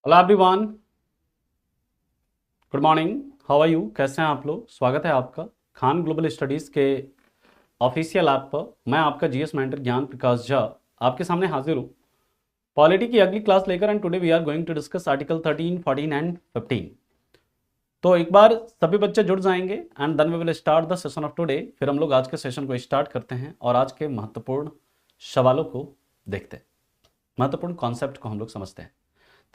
Hello everyone, good morning. How are you? कैसे हैं आप लोग? स्वागत है आपका खान ग्लोबल स्टडीज़ के ऑफिशियल ऐप पर। मैं आपका जीएस मेंटर ज्ञान प्रकाश झा आपके सामने हाजिर हूँ पॉलिटी की अगली क्लास लेकर। And today we are going to discuss article 13, 14 and 15। तो एक बार सभी बच्चे जुड़ जाएंगे and then we will start the session of today. फिर हम लोग आज के सेशन को स्टार्ट करते हैं और आज के महत्वपूर्ण सवालों को देखते हैं, महत्वपूर्ण कॉन्सेप्ट को हम लोग समझते हैं।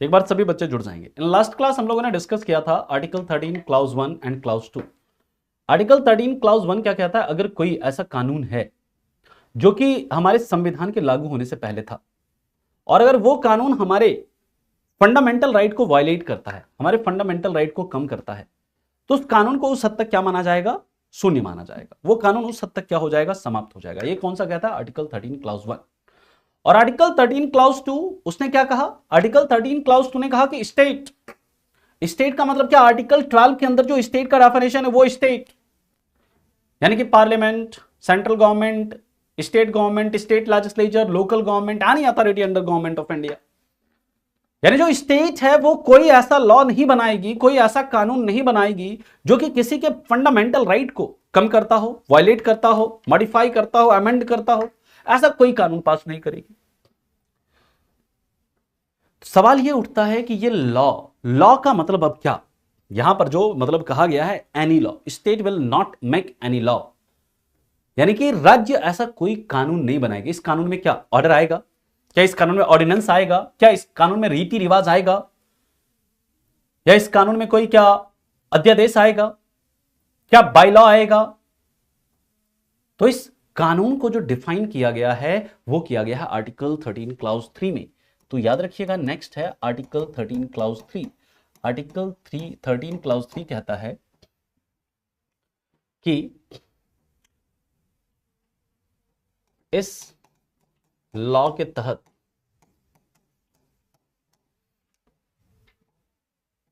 तो एक बार सभी बच्चे जुड़ जाएंगे। इन लास्ट क्लास हम लोगों ने डिस्कस किया था article 13 clause 1 and clause 2। Article 13 clause 1 क्या कहता है? अगर कोई ऐसा कानून है जो कि हमारे संविधान के लागू होने से पहले था और अगर वो कानून हमारे फंडामेंटल राइट को वायलेट करता है, हमारे फंडामेंटल राइट को कम करता है, तो उस कानून को उस हद तक क्या माना जाएगा? शून्य माना जाएगा। वो कानून उस हद तक क्या हो जाएगा? समाप्त हो जाएगा। ये कौन सा कहता है? Article 13 clause 1। और आर्टिकल 13 क्लाउज 2 उसने क्या कहा? आर्टिकल 13 क्लाउज 2 ने कहा कि स्टेट, स्टेट का मतलब क्या? आर्टिकल 12 के अंदर जो स्टेट का डेफिनेशन है वो स्टेट यानी कि parliament, central government, state government, state legislature, local government, any authority under government of India. यानी जो स्टेट है वो कोई ऐसा लॉ नहीं बनाएगी, कोई ऐसा कानून नहीं बनाएगी जो कि किसी के फंडामेंटल राइट को कम करता हो, वायलेट करता हो, मॉडिफाई करता हो, अमेंड करता हो। ऐसा कोई कानून पास नहीं करेगी। सवाल ये उठता है कि ये लॉ, लॉ का मतलब अब क्या? यहां पर जो मतलब कहा गया है any law, state will not make any law, यानी कि राज्य ऐसा कोई कानून नहीं बनाएगा। इस कानून में क्या ऑर्डर आएगा? क्या इस कानून में ऑर्डिनेंस आएगा? क्या इस कानून में रीति रिवाज आएगा? या इस कानून में कोई क्या अध्यादेश आएगा? क्या बाय लॉ आएगा? तो इस कानून को जो डिफाइन किया गया है वो किया गया है आर्टिकल 13 क्लाउज 3 में। तो याद रखिएगा, नेक्स्ट है आर्टिकल 13 क्लाउज 3। आर्टिकल 13 क्लाउज 3 कहता है कि इस लॉ के तहत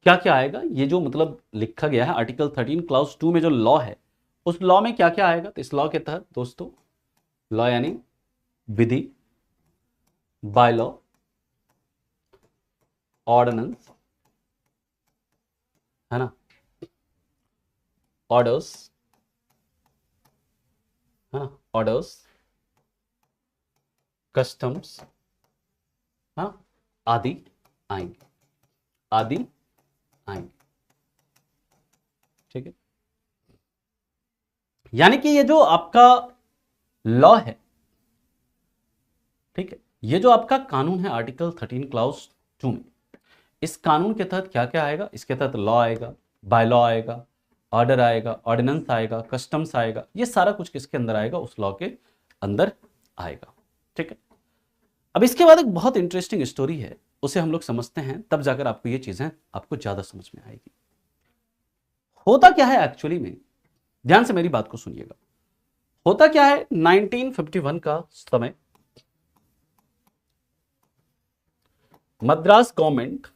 क्या क्या आएगा। ये जो मतलब लिखा गया है आर्टिकल 13 क्लाउज 2 में जो लॉ है, उस लॉ में क्या क्या आएगा? तो इस लॉ के तहत दोस्तों, लॉ यानी विधि, बाय लॉ, ऑर्डिनेंस, है ना, ऑर्डर्स, है ना, ऑर्डर्स, कस्टम्स, हाँ, आदि आएंगे, आदि आएंगे। ठीक है, यानी कि ये जो आपका लॉ है, ठीक है, ये जो आपका कानून है आर्टिकल 13 क्लाउज 2 में, इस कानून के तहत क्या क्या आएगा? इसके तहत लॉ आएगा, बाय लॉ आएगा, ऑर्डर आएगा, ऑर्डिनेंस आएगा, कस्टम्स आएगा। ये सारा कुछ किसके अंदर आएगा? उस लॉ के अंदर आएगा। ठीक है, अब इसके बाद एक बहुत इंटरेस्टिंग स्टोरी है, उसे हम लोग समझते हैं, तब जाकर आपको ये चीजें आपको ज्यादा समझ में आएगी। होता क्या है एक्चुअली में? ध्यान से मेरी बात को सुनिएगा। होता क्या है, 1951 का समय, मद्रास गवर्नमेंट,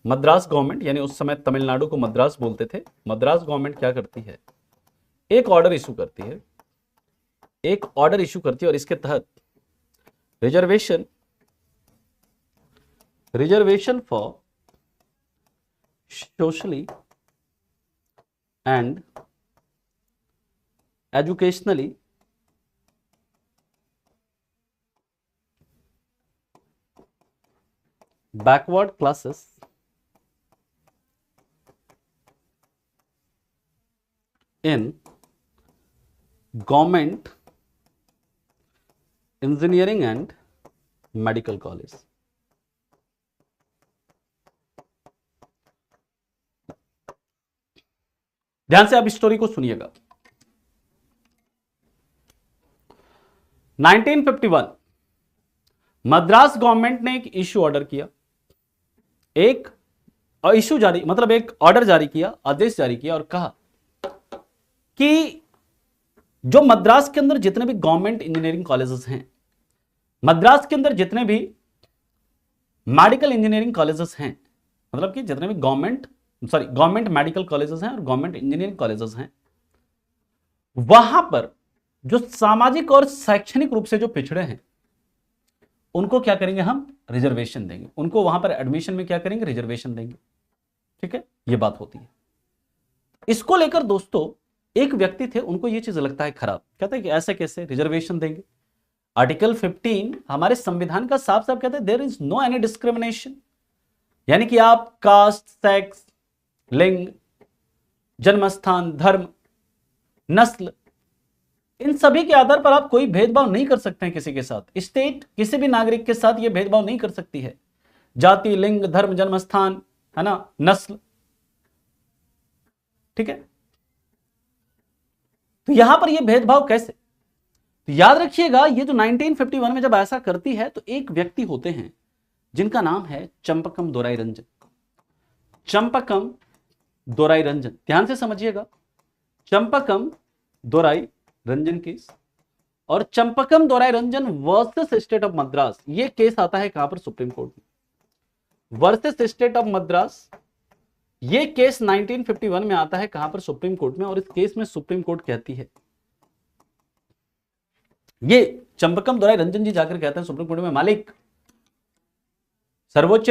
मद्रास गवर्नमेंट यानी उस समय तमिलनाडु को मद्रास बोलते थे, मद्रास गवर्नमेंट क्या करती है? एक ऑर्डर इशू करती है, एक ऑर्डर इशू करती है, और इसके तहत reservation, reservation for socially and educationally backward classes in government engineering and medical college. ध्यान से आप स्टोरी को सुनिएगा। 1951 मद्रास गवर्नमेंट ने एक इशू ऑर्डर किया, एक इशू जारी मतलब एक ऑर्डर जारी किया, आदेश जारी किया, और कहा कि जो मद्रास के अंदर जितने भी गवर्नमेंट इंजीनियरिंग कॉलेजेस हैं, मद्रास के अंदर जितने भी मेडिकल इंजीनियरिंग कॉलेजेस हैं, मतलब कि जितने भी गवर्नमेंट मेडिकल कॉलेजेस हैं और गवर्नमेंट इंजीनियरिंग कॉलेजेस हैं, वहां पर जो सामाजिक और शैक्षणिक रूप से जो पिछड़े हैं उनको क्या करेंगे, हम रिजर्वेशन देंगे, उनको वहां पर एडमिशन में क्या करेंगे, रिजर्वेशन देंगे। ठीक है, ये बात होती है। इसको लेकर दोस्तों एक व्यक्ति थे, उनको ये चीज लगता है खराब, कहते हैं कि ऐसे कैसे रिजर्वेशन देंगे। आर्टिकल 15 हमारे संविधान का साफ साफ कहता है there is no any discrimination, यानी कि आप कास्ट, सेक्स, लिंग, जन्मस्थान, धर्म, नस्ल, इन सभी के आधार पर आप कोई भेदभाव नहीं कर सकते हैं किसी के साथ। स्टेट किसी भी नागरिक के साथ यह भेदभाव नहीं कर सकती है, जाति, लिंग, धर्म, जन्मस्थान, है ना, नस्ल। ठीक है, तो यहां पर यह भेदभाव कैसे, तो याद रखिएगा ये जो 1951 में जब ऐसा करती है तो एक व्यक्ति होते हैं जिनका नाम है चंपकम दोराई रंजन। चंपकम दोराई रंजन, ध्यान से समझिएगा, चंपकम दोराई रंजन केस। और Champakam Dorairajan versus state of Madras, ये केस आता है कहां पर, सुप्रीम कोर्ट में, वर्सेस स्टेट ऑफ मद्रास। ये केस 1951 में आता है कहां पर, सुप्रीम कोर्ट में। और इस केस में सुप्रीम कोर्ट कहती है, ये चंपकम दोराई रंजन जी जाकर कहते हैं सुप्रीम कोर्ट में, मालिक, सर्वोच्च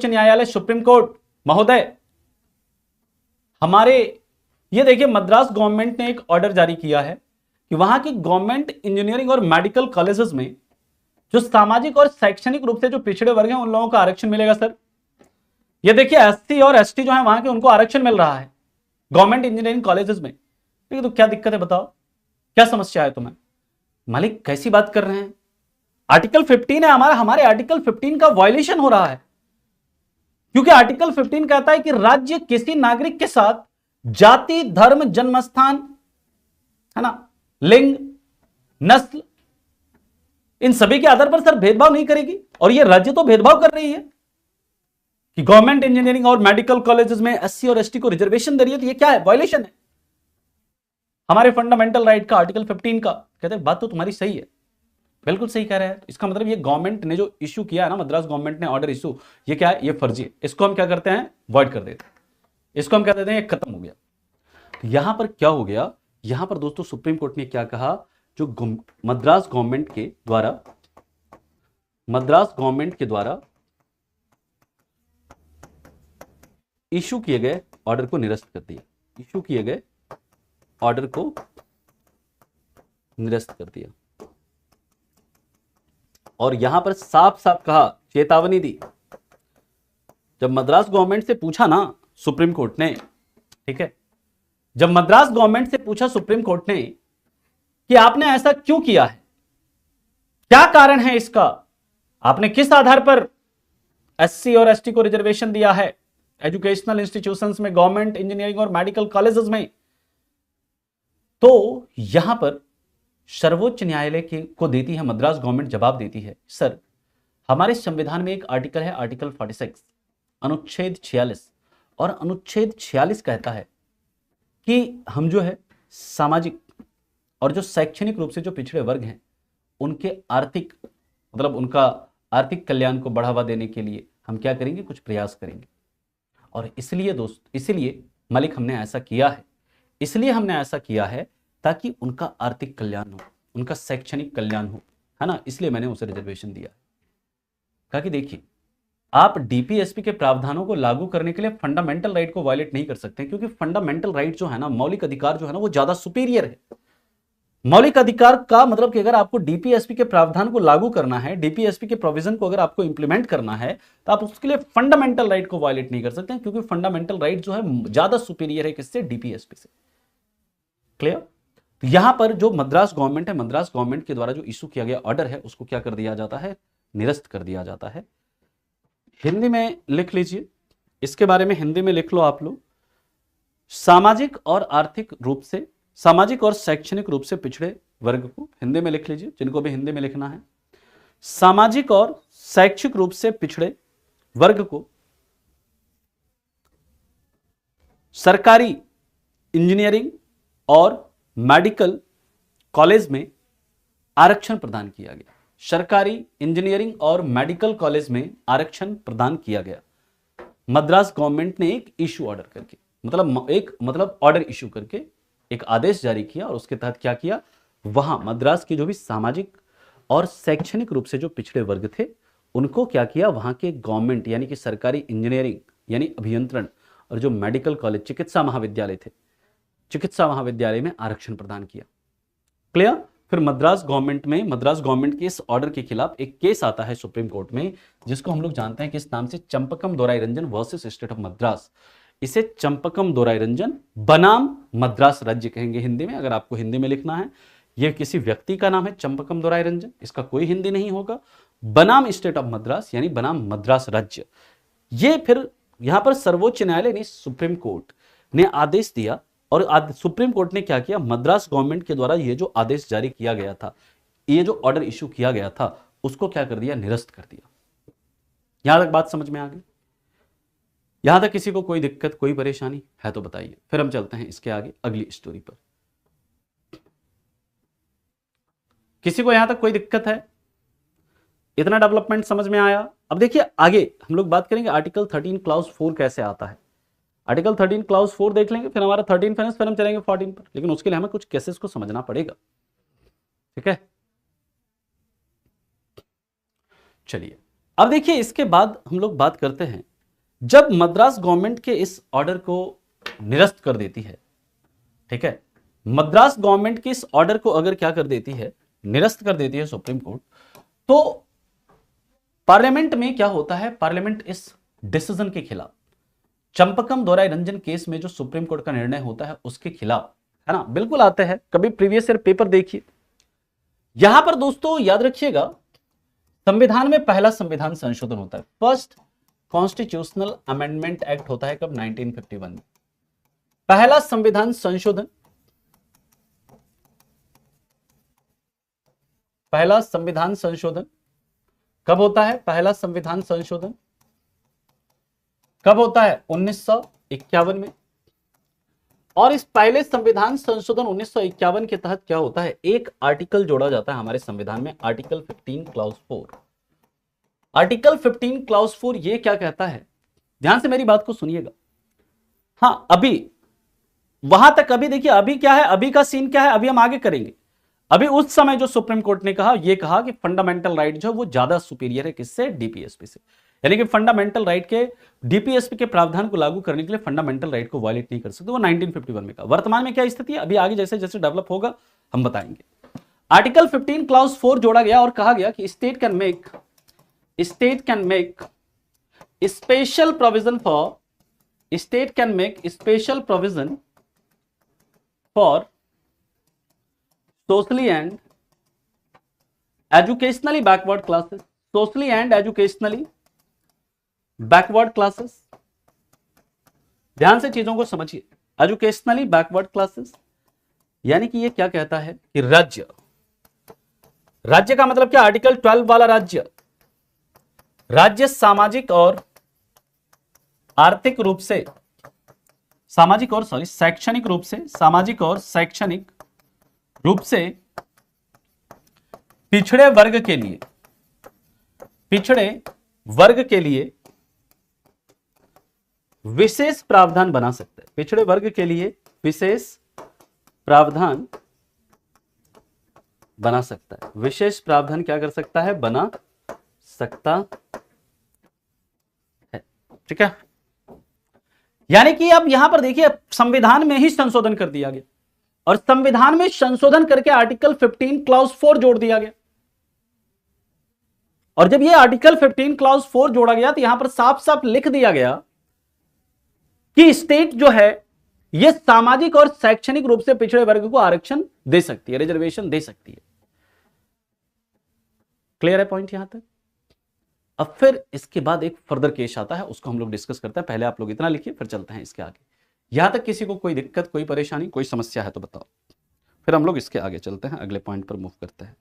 न्यायालय सुप्रीम कोर्ट महोदय, हमारे ये देखिए मद्रास गवर्नमेंट ने एक ऑर्डर जारी किया है कि वहां की गवर्नमेंट इंजीनियरिंग और मेडिकल कॉलेजेस में जो सामाजिक और शैक्षणिक रूप से जो पिछड़े वर्ग हैं उन लोगों को आरक्षण मिलेगा सर। ये देखिए एससी और एसटी जो है वहां के, उनको आरक्षण मिल रहा है गवर्नमेंट इंजीनियरिंग कॉलेजेस में। ठीक है, तो क्या दिक्कत है बताओ, क्या समस्या है तुम्हें? मालिक कैसी बात कर रहे हैं, आर्टिकल 15 है हमारा, हमारे आर्टिकल 15 का वायलेशन हो रहा है, क्योंकि आर्टिकल 15 कहता है कि राज्य किसी नागरिक के साथ जाति, धर्म, जन्मस्थान, है ना, लिंग, नस्ल, इन सभी के आधार पर सर भेदभाव नहीं करेगी। और ये राज्य तो भेदभाव कर रही है कि गवर्नमेंट इंजीनियरिंग और मेडिकल कॉलेजेस में एससी और एसटी को रिजर्वेशन दे रही है, तो ये क्या है, वायलेशन है हमारे फंडामेंटल राइट का, आर्टिकल 15 का। कहते हैं बात तो तुम्हारी सही है, बिल्कुल सही कह रहे हैं। इसका मतलब ये गवर्नमेंट ने जो इशू किया है ना, मद्रास गवर्नमेंट ने ऑर्डर इशू, ये क्या है, ये फर्जी है, इसको हम क्या करते हैं, वॉइड कर देते हैं, इसको हम क्या देते हैं, ये खत्म हो गया। तो यहां पर क्या हो गया, यहां पर दोस्तों सुप्रीम कोर्ट ने क्या कहा, जो मद्रास गवर्नमेंट के द्वारा इशू किए गए ऑर्डर को निरस्त कर दिया, इशू किए गए ऑर्डर को निरस्त कर दिया। और यहां पर साफ साफ कहा, चेतावनी दी, जब मद्रास गवर्नमेंट से पूछा ना सुप्रीम कोर्ट ने, ठीक है, जब मद्रास गवर्नमेंट से पूछा सुप्रीम कोर्ट ने कि आपने ऐसा क्यों किया है, क्या कारण है इसका, आपने किस आधार पर एससी और एसटी को रिजर्वेशन दिया है एजुकेशनल इंस्टीट्यूशंस में, गवर्नमेंट इंजीनियरिंग और मेडिकल कॉलेजेस में, तो यहां पर सर्वोच्च न्यायालय को देती है मद्रास गवर्नमेंट जवाब देती है, सर हमारे संविधान में एक आर्टिकल है, आर्टिकल 46 अनुच्छेद 46, और अनुच्छेद 46 कहता है कि हम जो है सामाजिक और जो शैक्षणिक रूप से जो पिछड़े वर्ग हैं उनके आर्थिक, मतलब उनका आर्थिक कल्याण को बढ़ावा देने के लिए हम क्या करेंगे, कुछ प्रयास करेंगे। और इसलिए मालिक हमने ऐसा किया है, इसलिए हमने ऐसा किया है ताकि उनका आर्थिक कल्याण हो, उनका शैक्षणिक कल्याण हो, है ना, इसलिए मैंने उसे रिजर्वेशन दिया। कहा कि देखिए आप डीपीएसपी के प्रावधानों को लागू करने के लिए फंडामेंटल राइट को वायलेट नहीं कर सकते, क्योंकि फंडामेंटल राइट जो है ना, मौलिक अधिकार जो है ना, वो ज्यादा सुपीरियर है। मौलिक अधिकार का मतलब कि अगर आपको डीपीएसपी के प्रावधान को लागू करना है, डीपीएसपी के प्रोविजन को अगर आपको इंप्लीमेंट करना है, तो आप उसके लिए फंडामेंटल राइट को वायलेट नहीं कर सकते, क्योंकि फंडामेंटल राइट जो है ज्यादा सुपीरियर है किससे, डीपीएसपी से। क्लियर? तो यहां पर जो मद्रास गवर्नमेंट है, मद्रास गवर्नमेंट के द्वारा जो इशू किया गया ऑर्डर है उसको क्या कर दिया जाता है, निरस्त कर दिया जाता है। हिंदी में लिख लीजिए, इसके बारे में हिंदी में लिख लो आप लोग, सामाजिक और आर्थिक रूप से, सामाजिक और शैक्षणिक रूप से पिछड़े वर्ग को हिंदी में लिख लीजिए, जिनको भी हिंदी में लिखना है, सामाजिक और शैक्षिक रूप से पिछड़े वर्ग को सरकारी इंजीनियरिंग और मेडिकल कॉलेज में आरक्षण प्रदान किया गया। सरकारी इंजीनियरिंग और मेडिकल कॉलेज में आरक्षण प्रदान किया गया। मद्रास गवर्नमेंट ने एक इशू ऑर्डर करके, मतलब ऑर्डर इशू करके एक आदेश जारी किया, और उसके तहत क्या किया, वहां मद्रास की जो भी सामाजिक और शैक्षणिक रूप से जो पिछड़े वर्ग थे उनको क्या किया, वहां के गवर्नमेंट यानी कि सरकारी इंजीनियरिंग यानी अभियंत्रण और जो मेडिकल कॉलेज चिकित्सा महाविद्यालय थे, चिकित्सा महाविद्यालय में आरक्षण प्रदान किया। क्लियर। फिर मद्रास गवर्नमेंट के इस ऑर्डर के खिलाफ एक केस आता है सुप्रीम कोर्ट में, जिसको हम लोग जानते हैं किस नाम से, Champakam Dorairajan versus state of Madras. इसे चंपकम दोराई रंजन बनाम मद्रास राज्य कहेंगे हिंदी में, अगर आपको हिंदी में लिखना है। यह किसी व्यक्ति का नाम है चंपकम दोराई रंजन, इसका कोई हिंदी नहीं होगा, बनाम स्टेट ऑफ मद्रास यानी बनाम मद्रास राज्य। यह फिर यहां पर सर्वोच्च न्यायालय ने, सुप्रीम कोर्ट ने आदेश दिया और सुप्रीम कोर्ट ने क्या किया, मद्रास गवर्नमेंट के द्वारा ये जो आदेश जारी किया गया था, ये जो ऑर्डर इशू किया गया था, उसको क्या कर दिया, निरस्त कर दिया। यहां तक बात समझ में आ गई? यहां तक किसी को कोई दिक्कत, कोई परेशानी है तो बताइए, फिर हम चलते हैं इसके आगे अगली स्टोरी पर। किसी को यहां तक कोई दिक्कत है? इतना डेवलपमेंट समझ में आया? अब देखिए आगे हम लोग बात करेंगे आर्टिकल 13 क्लाउज 4 कैसे आता है। आर्टिकल 13 क्लाउज 4 देख लेंगे, फिर हमारा 13 फिनिश, फिर हम चलेंगे 14 पर, लेकिन उसके लिए हमें कुछ केसेस को समझना पड़ेगा। ठीक है, चलिए अब देखिए इसके बाद हम लोग बात करते हैं, जब मद्रास गवर्नमेंट के इस ऑर्डर को निरस्त कर देती है, ठीक है, मद्रास गवर्नमेंट के इस ऑर्डर को अगर क्या कर देती है, निरस्त कर देती है सुप्रीम कोर्ट, तो पार्लियामेंट में क्या होता है, पार्लियामेंट इस डिसीजन के खिलाफ, चंपकम दोराई रंजन केस में जो सुप्रीम कोर्ट का निर्णय होता है उसके खिलाफ, है ना, बिल्कुल आते हैं। कभी प्रीवियस ईयर पेपर देखिए, यहां पर दोस्तों याद रखिएगा, संविधान में पहला संविधान संशोधन होता है, फर्स्ट कॉन्स्टिट्यूशनल अमेंडमेंट एक्ट होता है कब, 1951 में। पहला संविधान संशोधन, पहला संविधान संशोधन कब होता है, पहला संविधान संशोधन कब होता है, 1951 में। और इस पहले संविधान संशोधन 1951 के तहत क्या होता है, एक आर्टिकल जोड़ा जाता है हमारे संविधान में, आर्टिकल 15 क्लाउज 4। आर्टिकल 15 क्लाउज 4 ये क्या कहता है, ध्यान से मेरी बात को सुनिएगा। हां अभी वहां तक, अभी देखिए अभी क्या है, अभी का सीन क्या है, अभी हम आगे करेंगे। अभी उस समय जो सुप्रीम कोर्ट ने कहा, ये कहा कि फंडामेंटल राइट जो वो ज्यादा सुपीरियर है किससे, डीपीएसपी से, यानी कि फंडामेंटल राइट के डीपीएसपी के प्रावधान को लागू करने के लिए फंडामेंटल राइट को वायलेट नहीं कर सकते, वो 1951 में कहा। वर्तमान में क्या स्थिति है, अभी आगे जैसे जैसे डेवलप होगा हम बताएंगे। आर्टिकल 15 क्लाउज 4 जोड़ा गया और कहा गया कि state can make special provision for socially and educationally backward classes, socially and educationally backward classes, ध्यान से चीजों को समझिए, एजुकेशनली बैकवर्ड क्लासेस, यानी कि ये क्या कहता है कि राज्य का मतलब क्या, आर्टिकल 12 वाला राज्य सामाजिक और आर्थिक रूप से, शैक्षणिक रूप से पिछड़े वर्ग के लिए विशेष प्रावधान बना सकता है, पिछड़े वर्ग के लिए विशेष प्रावधान बना सकता है, विशेष प्रावधान क्या कर सकता है, बना सकता है। ठीक है, यानी कि अब यहां पर देखिए संविधान में ही संशोधन कर दिया गया, और संविधान में संशोधन करके आर्टिकल 15 क्लाउज 4 जोड़ दिया गया। और जब ये आर्टिकल 15 क्लाउज 4 जोड़ा गया तो यहां पर साफ साफ लिख दिया गया कि स्टेट जो है ये सामाजिक और शैक्षणिक रूप से पिछड़े वर्ग को आरक्षण दे सकती है, रिजर्वेशन दे सकती है। क्लियर है पॉइंट यहां तक? अब फिर इसके बाद एक फर्दर केस आता है, उसको हम लोग डिस्कस करते हैं। पहले आप लोग इतना लिखिए, फिर चलते हैं इसके आगे। यहां तक किसी को कोई दिक्कत, कोई परेशानी, कोई समस्या है तो बताओ, फिर हम लोग इसके आगे चलते हैं, अगले पॉइंट पर मूव करते हैं।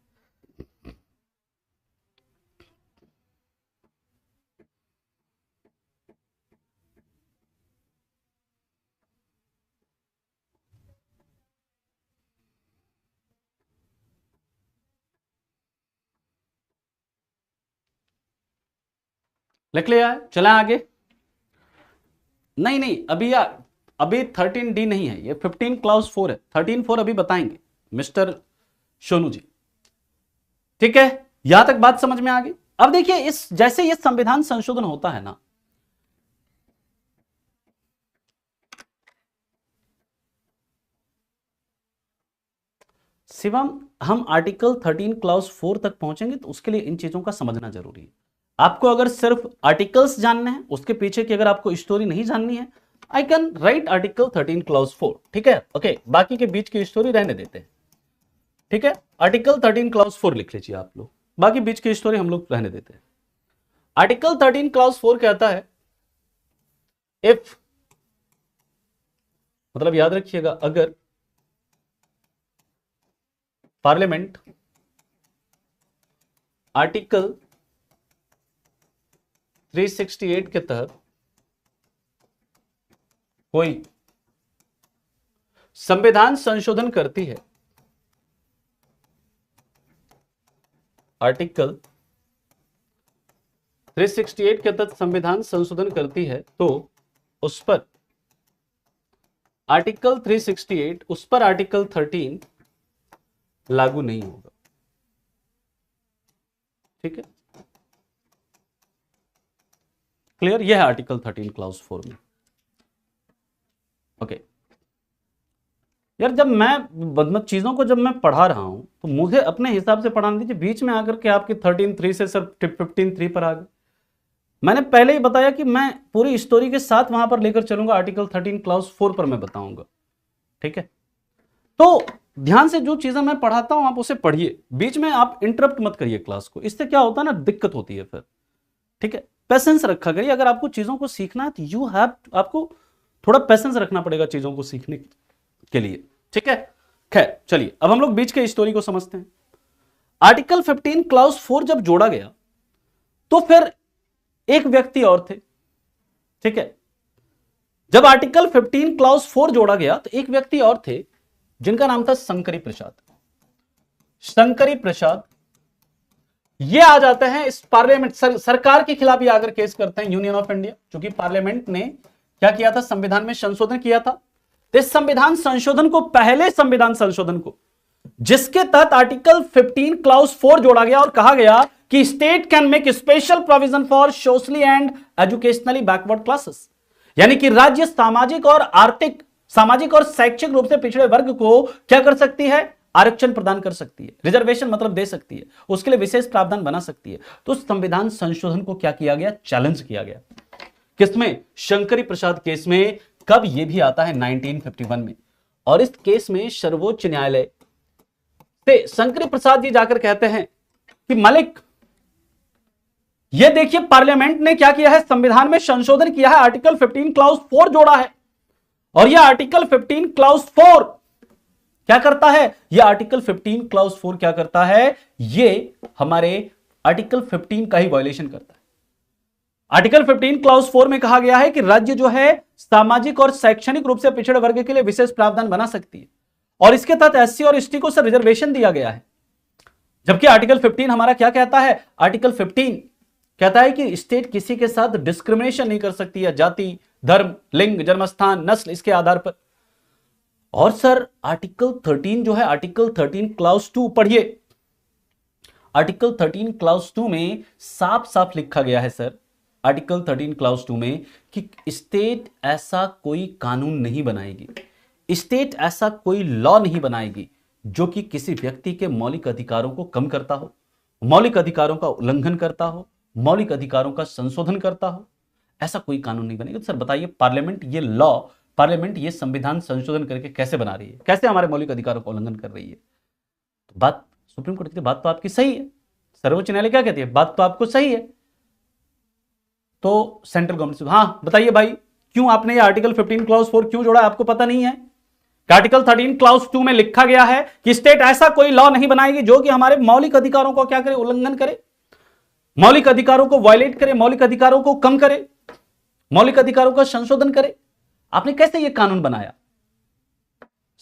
लिख लिया है, चलें आगे। नहीं अभी 13D नहीं है, ये 15 क्लाउज 4 है। 13 4 अभी बताएंगे मिस्टर सोनू जी। ठीक है, यहां तक बात समझ में आ गई। अब देखिए, इस जैसे ये संविधान संशोधन होता है ना, शिवम, हम आर्टिकल 13 क्लॉज 4 तक पहुंचेंगे तो उसके लिए इन चीजों का समझना जरूरी है। आपको अगर सिर्फ आर्टिकल्स जानने हैं, उसके पीछे की अगर आपको स्टोरी नहीं जाननी है, I can write article 13 clause 4, ठीक है, ओके, बाकी के बीच की स्टोरी रहने देते हैं, ठीक है। आर्टिकल 13 क्लॉज 4 लिख लीजिए आप लोग, बाकी बीच की स्टोरी हम लोग रहने देते हैं। आर्टिकल 13 क्लॉज 4 कहता है, इफ, मतलब याद रखिएगा, अगर पार्लियामेंट आर्टिकल 368 के तहत कोई संविधान संशोधन करती है, आर्टिकल 368 के तहत संविधान संशोधन करती है, तो उस पर आर्टिकल 368, उस पर आर्टिकल 13 लागू नहीं होगा, ठीक है, क्लियर। यह है आर्टिकल 13 क्लॉज 4 में, ओके। यार जब मैं मतलब चीजों को जब मैं पढ़ा रहा हूं तो मुझे अपने हिसाब से पढ़ाने दीजिए, बीच में आकर के आपकी 13.3 से सर 15.3 पर आ गए। मैंने पहले ही बताया कि मैं पूरी स्टोरी के साथ वहां पर लेकर चलूंगा, आर्टिकल 13 क्लॉज 4 पर मैं बताऊंगा, ठीक है। तो ध्यान से जो चीजें मैं पढ़ाता हूं आप उसे पढ़िए, बीच में आप इंटरप्ट मत करिए क्लास को, इससे क्या होता है ना, दिक्कत होती है फिर, ठीक है। पेशेंस रखा करिए, अगर आपको चीजों को सीखना है तो आपको थोड़ा पेशेंस रखना पड़ेगा चीजों को सीखने के लिए, ठीक है। खैर चलिए, अब हम लोग बीच के स्टोरी को समझते हैं। आर्टिकल 15 क्लॉज 4 जब जोड़ा गया तो फिर एक व्यक्ति और थे, ठीक है। जब आर्टिकल 15 क्लॉज 4 जोड़ा गया तो एक व्यक्ति और थे जिनका नाम था शंकरी प्रसाद। शंकरी प्रसाद ये आ जाते हैं इस पार्लियामेंट सरकार के खिलाफ ये आकर केस करते हैं, यूनियन ऑफ इंडिया, क्योंकि पार्लियामेंट ने क्या किया था, संविधान में संशोधन किया था। इस संविधान संशोधन को, पहले संविधान संशोधन को, जिसके तहत आर्टिकल 15 क्लॉज 4 जोड़ा गया और कहा गया कि state can make special provision for socially and educationally backward classes, यानी कि राज्य सामाजिक और शैक्षिक रूप से पिछड़े वर्ग को क्या कर सकती है, आरक्षण प्रदान कर सकती है, रिजर्वेशन मतलब दे सकती है, उसके लिए विशेष प्रावधान बना सकती है। तो संविधान संशोधन को क्या किया गया, चैलेंज किया गया, किसमें, शंकरी प्रसाद केस में। कब, ये भी आता है 1951 में, और इस केस में सर्वोच्च न्यायालय से शंकरी प्रसाद जी जाकर कहते हैं कि मलिक, ये देखिए पार्लियामेंट ने क्या किया है, संविधान में संशोधन किया है, आर्टिकल 15 क्लॉज 4 जोड़ा है, और यह आर्टिकल 15 क्लॉज 4 क्या करता है, यह आर्टिकल 15 क्लॉज 4 क्या करता है, ये हमारे आर्टिकल 15 का ही वायलेशन करता है। आर्टिकल 15 क्लॉज 4 में कहा गया है कि राज्य जो है सामाजिक और शैक्षणिक रूप से पिछड़े वर्ग के लिए विशेष प्रावधान बना सकती है, और इसके तहत एससी और एसटी को रिजर्वेशन दिया गया है। जबकि आर्टिकल 15 हमारा क्या कहता है, आर्टिकल 15 कहता है कि स्टेट किसी के साथ डिस्क्रिमिनेशन नहीं कर सकती है, जाति, धर्म, लिंग, जन्मस्थान, नस्ल, इसके आधार पर। और सर आर्टिकल 13 जो है, आर्टिकल 13 क्लॉज 2 पढ़िए, आर्टिकल 13 क्लॉज 2 में साफ साफ लिखा गया है सर, आर्टिकल 13 क्लॉज 2 में कि स्टेट ऐसा कोई कानून नहीं बनाएगी, स्टेट ऐसा कोई लॉ नहीं बनाएगी जो कि किसी व्यक्ति के मौलिक अधिकारों को कम करता हो, मौलिक अधिकारों का उल्लंघन करता हो, मौलिक अधिकारों का संशोधन करता हो, ऐसा कोई कानून नहीं बनेगा। तो सर बताइए, पार्लियामेंट ये संविधान संशोधन करके कैसे बना रही है, कैसे हमारे मौलिक अधिकारों का उल्लंघन कर रही है। तो बात सुप्रीम कोर्ट की बात तो आपकी सही है, सर्वोच्च न्यायालय क्या कहती है, बात तो आपको सही है। तो सेंट्रल गवर्नमेंट से, हाँ बताइए भाई, क्यों आपने ये आर्टिकल 15 क्लॉज 4 क्यों जोड़ा, आपको पता नहीं है? आर्टिकल 13 क्लॉज 2 में लिखा गया है कि स्टेट ऐसा कोई लॉ नहीं बनाएगी जो कि हमारे मौलिक अधिकारों को क्या करे, उल्लंघन करे, मौलिक अधिकारों को वायलेट करे, मौलिक अधिकारों को कम करे, मौलिक अधिकारों का संशोधन करे। आपने कैसे यह कानून बनाया?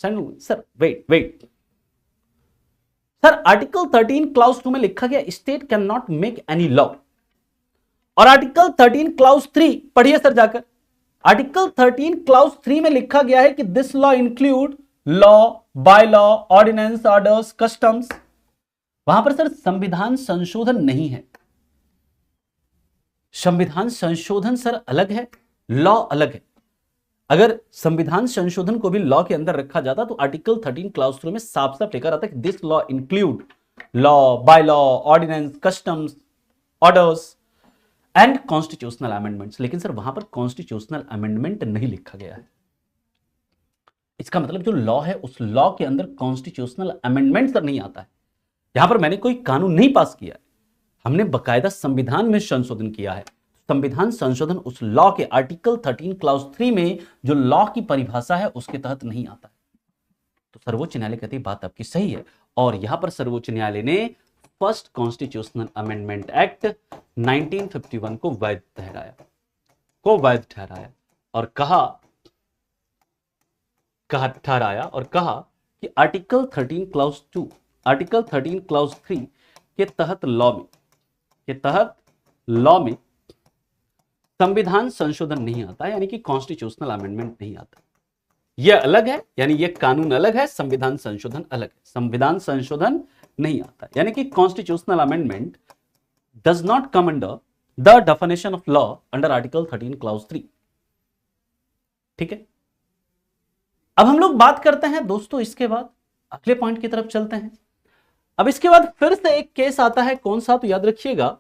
Sir wait sir, article 13 clause 2 में लिखा गया state cannot make any law, और आर्टिकल 13 क्लॉज 3 पढ़िए सर जाकर, आर्टिकल 13 क्लॉज 3 में लिखा गया है कि this law include law, by law, ordinance, orders, customs, वहां पर सर संविधान संशोधन नहीं है। संविधान संशोधन सर अलग है, लॉ अलग है। अगर संविधान संशोधन को भी लॉ के अंदर रखा जाता तो आर्टिकल 13 क्लास 3 में साफ साफ लिखा रहता है कि this law include law, by law, ordinance, customs, orders and constitutional amendments. लेकिन सर वहां पर कॉन्स्टिट्यूशनल अमेंडमेंट नहीं लिखा गया है। इसका मतलब जो लॉ है उस लॉ के अंदर कॉन्स्टिट्यूशनल अमेंडमेंट सर नहीं आता है। यहां पर मैंने कोई कानून नहीं पास किया है, हमने बकायदा संविधान में संशोधन किया है। संविधान संशोधन उस लॉ के आर्टिकल 13 क्लास 3 में जो लॉ की परिभाषा है उसके तहत नहीं आता है। तो सर्वोच्च न्यायालय कहती है बात आपकी सही है, और यहां पर सर्वोच्च न्यायालय ने फर्स्ट कॉन्स्टिट्यूशनल अमेंडमेंट एक्ट 1951 को वैध ठहराया और कहा कि आर्टिकल 13 क्लास 2, आर्टिकल 13 क्लास 3 के तहत लॉ में संविधान संशोधन नहीं आता है, यानी कि कॉन्स्टिट्यूशनल अमेंडमेंट नहीं आता। यह अलग है, यानी यह कानून अलग है, संविधान संशोधन अलग है। संविधान संशोधन नहीं आता, यानी कि constitutional amendment does not come under the definition of law under article 13 class 3। ठीक है, अब हम लोग बात करते हैं दोस्तों, इसके बाद अगले पॉइंट की तरफ चलते हैं। अब इसके बाद फिर से एक केस आता है, कौन सा, तो याद रखिएगा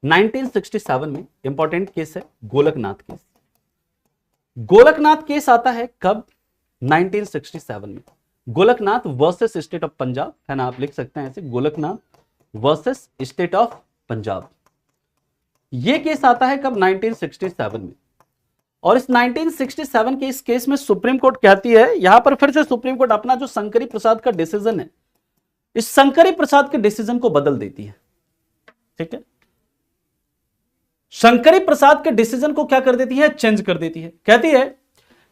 1967 में इंपॉर्टेंट केस है गोलकनाथ केस। गोलकनाथ केस आता है कब? 1967 में। Golaknath versus state of Punjab, है ना, आप लिख सकते हैं ऐसे, Golaknath versus state of Punjab. यह केस आता है कब? 1967 में। और इस 1967 के इस केस में सुप्रीम कोर्ट कहती है, यहां पर फिर से सुप्रीम कोर्ट अपना जो शंकरी प्रसाद का डिसीजन है, इस शंकरी प्रसाद के डिसीजन को बदल देती है। ठीक है, शंकरी प्रसाद के डिसीजन को क्या कर देती है? चेंज कर देती है। कहती है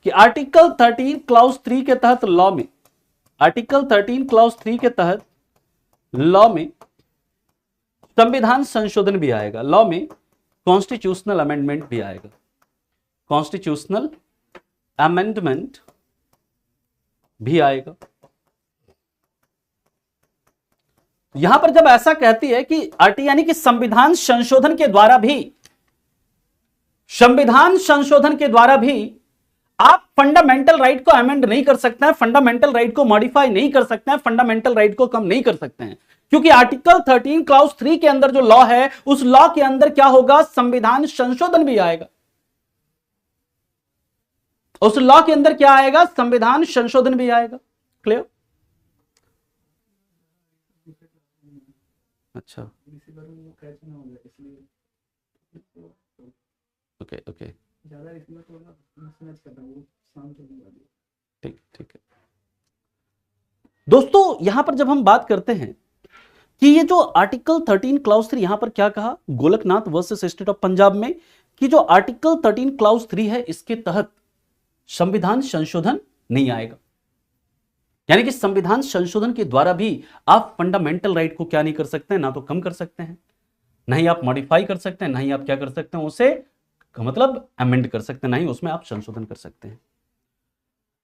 कि आर्टिकल 13 क्लास 3 के तहत लॉ में, आर्टिकल 13 क्लास 3 के तहत लॉ में संविधान संशोधन भी आएगा, लॉ में कॉन्स्टिट्यूशनल अमेंडमेंट भी आएगा, कॉन्स्टिट्यूशनल अमेंडमेंट भी आएगा। यहां पर जब ऐसा कहती है कि यानी कि संविधान संशोधन के द्वारा भी आप फंडामेंटल राइट को अमेंड नहीं कर सकते हैं, फंडामेंटल राइट को मॉडिफाई नहीं कर सकते हैं, फंडामेंटल राइट को कम नहीं कर सकते हैं, क्योंकि आर्टिकल 13 क्लास 3 के अंदर जो लॉ है उस लॉ के अंदर क्या होगा? संविधान संशोधन भी आएगा। उस लॉ के अंदर क्या आएगा? संविधान संशोधन भी आएगा। क्लियर? अच्छा, ओके, ठीक है दोस्तों, यहां पर जब हम बात करते हैं कि ये जो आर्टिकल 13 क्लास 3, यहां पर क्या कहा Golaknath versus state of Punjab में, कि जो आर्टिकल 13 क्लास 3 है इसके तहत संविधान संशोधन नहीं आएगा, यानी कि संविधान संशोधन के द्वारा भी आप फंडामेंटल राइट को क्या नहीं कर सकते हैं? ना तो कम कर सकते हैं, ना ही आप मॉडिफाई कर सकते हैं, ना ही आप क्या कर सकते हैं, उसे मतलब अमेंड कर सकते हैं, ना ही उसमें आप संशोधन कर सकते हैं।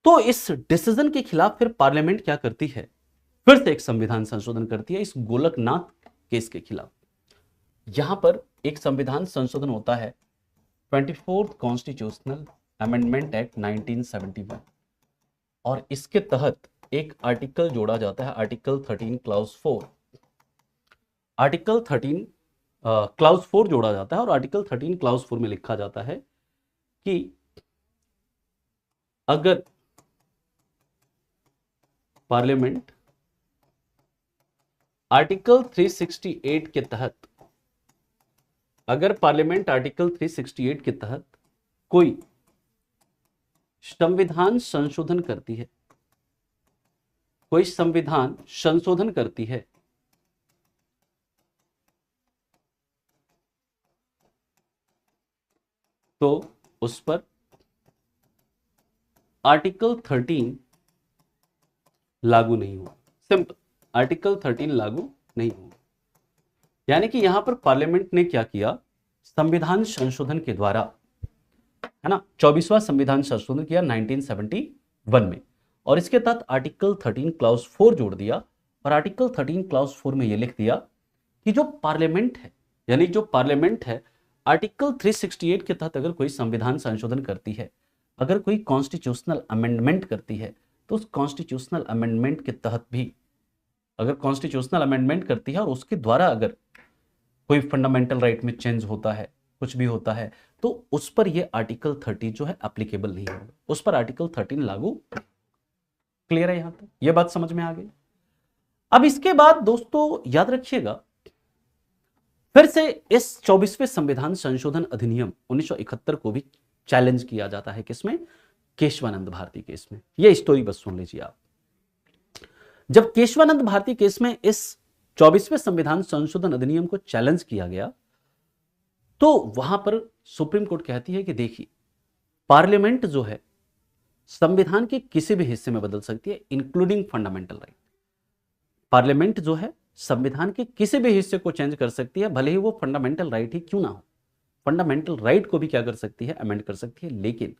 तो इस डिसीजन के खिलाफ फिर पार्लियामेंट क्या करती है? फिर से एक संविधान संशोधन करती है इस गोलकनाथ केस के खिलाफ। यहां पर एक संविधान संशोधन होता है 24th कॉन्स्टिट्यूशनल अमेंडमेंट एक्ट 1971, और इसके तहत एक आर्टिकल जोड़ा जाता है, आर्टिकल 13 क्लास 4। आर्टिकल 13 क्लास 4 जोड़ा जाता है, और आर्टिकल 13 क्लास 4 में लिखा जाता है कि अगर पार्लियामेंट आर्टिकल 368 के तहत, अगर पार्लियामेंट आर्टिकल 368 के तहत कोई संविधान संशोधन करती है, कोई संविधान संशोधन करती है, तो उस पर आर्टिकल 13 लागू नहीं हुआ। सिंपल, आर्टिकल 13 लागू नहीं हुआ। यानी कि यहां पर पार्लियामेंट ने क्या किया? संविधान संशोधन के द्वारा, है ना, 24वां संविधान संशोधन किया 1971 में, और इसके तहत आर्टिकल 13 क्लास 4 जोड़ दिया, और आर्टिकल 13 क्लॉज 4 में ये लिख दिया कि जो पार्लियामेंट है, यानी जो पार्लियामेंट है, आर्टिकल 368 के तहत अगर कोई संविधान संशोधन करती है, अगर कोई कॉन्स्टिट्यूशनल अमेंडमेंट करती है, तो उस कॉन्स्टिट्यूशनल अमेंडमेंट के तहत भी, अगर कॉन्स्टिट्यूशनल अमेंडमेंट करती है और उसके द्वारा अगर कोई फंडामेंटल राइट में चेंज होता है, कुछ भी होता है, तो उस पर ये आर्टिकल 30 जो है एप्लीकेबल नहीं होगा, उस पर आर्टिकल 13 लागू। क्लियर है यहां तक? ये बात समझ में आ गई। अब इसके बाद दोस्तों याद रखिएगा, फिर से इस 24वें संविधान संशोधन अधिनियम 1971 को भी चैलेंज किया जाता है। किसमें? केशवानंद भारती केस में। यह स्टोरी बस सुन लीजिए आप। जब केशवानंद भारती केस में इस 24वें संविधान संशोधन अधिनियम को चैलेंज किया गया, तो वहां पर सुप्रीम कोर्ट कहती है कि देखिए, पार्लियामेंट जो है संविधान के किसी भी हिस्से में बदल सकती है, इंक्लूडिंग फंडामेंटल राइट। पार्लियामेंट जो है संविधान के किसी भी हिस्से को चेंज कर सकती है, भले ही वो फंडामेंटल राइट ही क्यों ना हो। फंडामेंटल राइट को भी क्या कर सकती है? अमेंड कर सकती है। लेकिन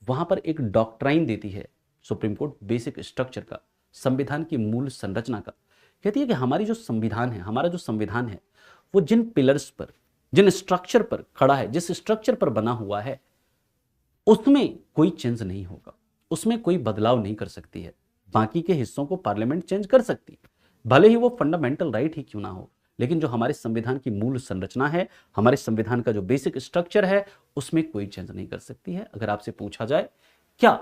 वहां पर एक डॉक्ट्राइन देती है सुप्रीम कोर्ट, बेसिक स्ट्रक्चर का, संविधान की मूल संरचना का। कहती है कि हमारी जो संविधान है, हमारा जो संविधान है, वो जिन पिलर्स पर, जिन स्ट्रक्चर पर खड़ा है, जिस स्ट्रक्चर पर बना हुआ है, उसमें कोई चेंज नहीं होगा, उसमें कोई बदलाव नहीं कर सकती है। बाकी के हिस्सों को पार्लियामेंट चेंज कर सकती है, भले ही वो फंडामेंटल राइट ही क्यों ना हो। लेकिन जो हमारे संविधान की मूल संरचना है, हमारे संविधान का जो बेसिक स्ट्रक्चर है, उसमें कोई चेंज नहीं कर सकती है। अगर आपसे पूछा जाए क्या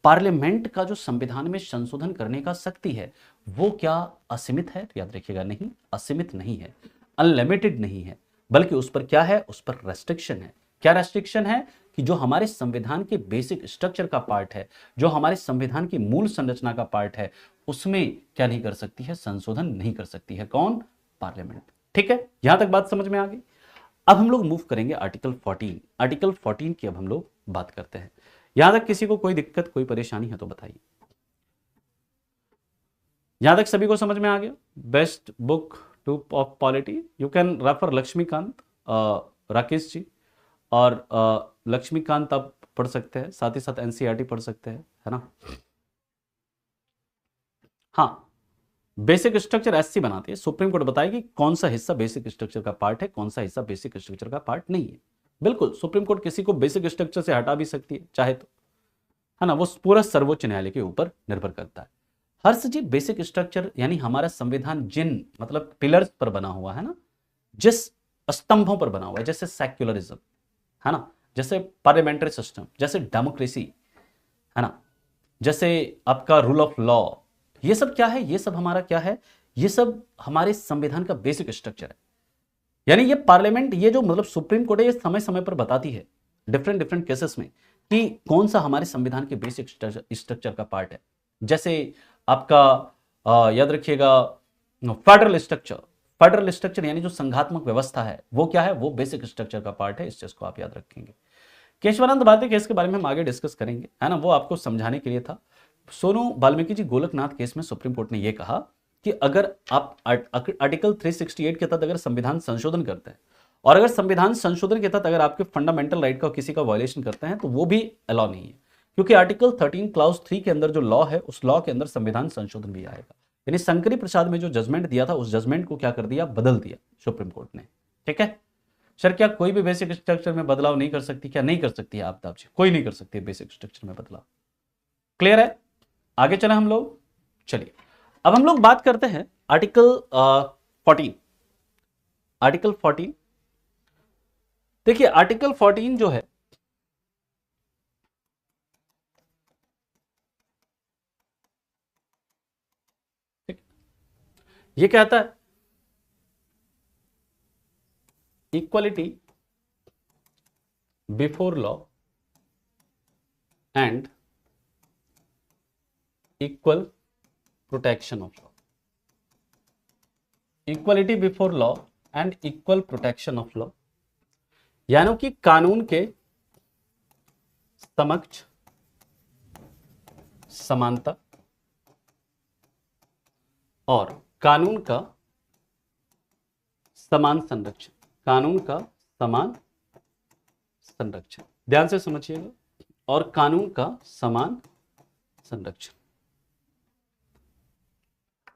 पार्लियामेंट का जो संविधान में संशोधन करने का शक्ति है, वो क्या असीमित है? तो याद रखिएगा, नहीं, असीमित नहीं है, अनलिमिटेड नहीं है, बल्कि उस पर क्या है? उस पर रेस्ट्रिक्शन है। क्या रेस्ट्रिक्शन है? कि जो हमारे संविधान के बेसिक स्ट्रक्चर का पार्ट है, जो हमारे संविधान की मूल संरचना का पार्ट है, उसमें क्या नहीं कर सकती है? संशोधन नहीं कर सकती है। कौन? पार्लियामेंट। ठीक है, यहां तक बात समझ में आ गई। अब हम लोग मूव करेंगे आर्टिकल 14। आर्टिकल 14 की अब हम लोग बात करते हैं। यहां तक किसी को कोई दिक्कत, कोई परेशानी है तो बताइए। यहां तक सभी को समझ में आ गया? Best book to of polity, you can refer Laxmikant, Rakesh ji, और लक्ष्मीकांत आप पढ़ सकते हैं, साथ ही साथ एनसीईआरटी पढ़ सकते हैं, है ना। हाँ, बेसिक स्ट्रक्चर एससी बनाती है, सुप्रीम कोर्ट बताएगी कौन सा हिस्सा बेसिक स्ट्रक्चर का पार्ट है, कौन सा हिस्सा बेसिक स्ट्रक्चर का पार्ट नहीं है। बिल्कुल, सुप्रीम कोर्ट किसी को बेसिक स्ट्रक्चर से हटा भी सकती है चाहे तो, है ना। वो पूरा सर्वोच्च न्यायालय के ऊपर निर्भर करता है। हर्ष जी, बेसिक स्ट्रक्चर यानी हमारा संविधान जिन मतलब पिलर्स पर बना हुआ है ना, जिस स्तंभों पर बना हुआ है, जैसे सेक्युलरिज्म, है ना, जैसे पार्लियामेंट्री सिस्टम, जैसे डेमोक्रेसी, है ना, जैसे आपका रूल ऑफ लॉ, ये सब क्या है? ये सब हमारा क्या है? ये सब हमारे संविधान का बेसिक स्ट्रक्चर है। यानी ये पार्लियामेंट, ये जो मतलब सुप्रीम कोर्ट है, ये समय समय पर बताती है डिफरेंट डिफरेंट केसेस में कि कौन सा हमारे संविधान के बेसिक स्ट्रक्चर का पार्ट है। जैसे आपका याद रखिएगा, फेडरल स्ट्रक्चर, फेडरल स्ट्रक्चर यानी जो संघात्मक व्यवस्था है, वो क्या है? वो बेसिक स्ट्रक्चर का पार्ट है। इस चीज को आप याद रखेंगे। केशवानंद भारती केस के बारे में हम आगे डिस्कस करेंगे, है ना, वो आपको समझाने के लिए था। सोनू वाल्मीकि जी गोलकनाथ केस में सुप्रीम कोर्ट ने यह कहा कि अगर आप आर्टिकल 368 के तहत अगर संविधान संशोधन करते हैं, और अगर संविधान संशोधन के तहत अगर आपके फंडामेंटल राइट का किसी का वायलेशन करते हैं, तो वो भी अलाउ नहीं है, क्योंकि आर्टिकल 13 क्लाउज 3 के अंदर जो लॉ है, उस लॉ के अंदर संविधान संशोधन भी आएगा। यानी शंकरी प्रसाद में जो जजमेंट दिया था, उस जजमेंट को क्या कर दिया? बदल दिया सुप्रीम कोर्ट ने। ठीक है सर, क्या कोई भी बेसिक स्ट्रक्चर में बदलाव नहीं कर सकती? क्या नहीं कर सकती है आफ्ताब जी? कोई नहीं कर सकती है बेसिक स्ट्रक्चर में बदलाव। क्लियर है? आगे चले हम लोग। चलिए, अब हम लोग बात करते हैं आर्टिकल 14। आर्टिकल 14 देखिए, आर्टिकल 14 जो है, ये कहता है equality before law and equal protection of law. Equality before law and equal protection of law, यानी कि कानून के समक्ष समानता और कानून का समान संरक्षण। कानून का समान संरक्षण, ध्यान से समझिएगा, और कानून का समान संरक्षण।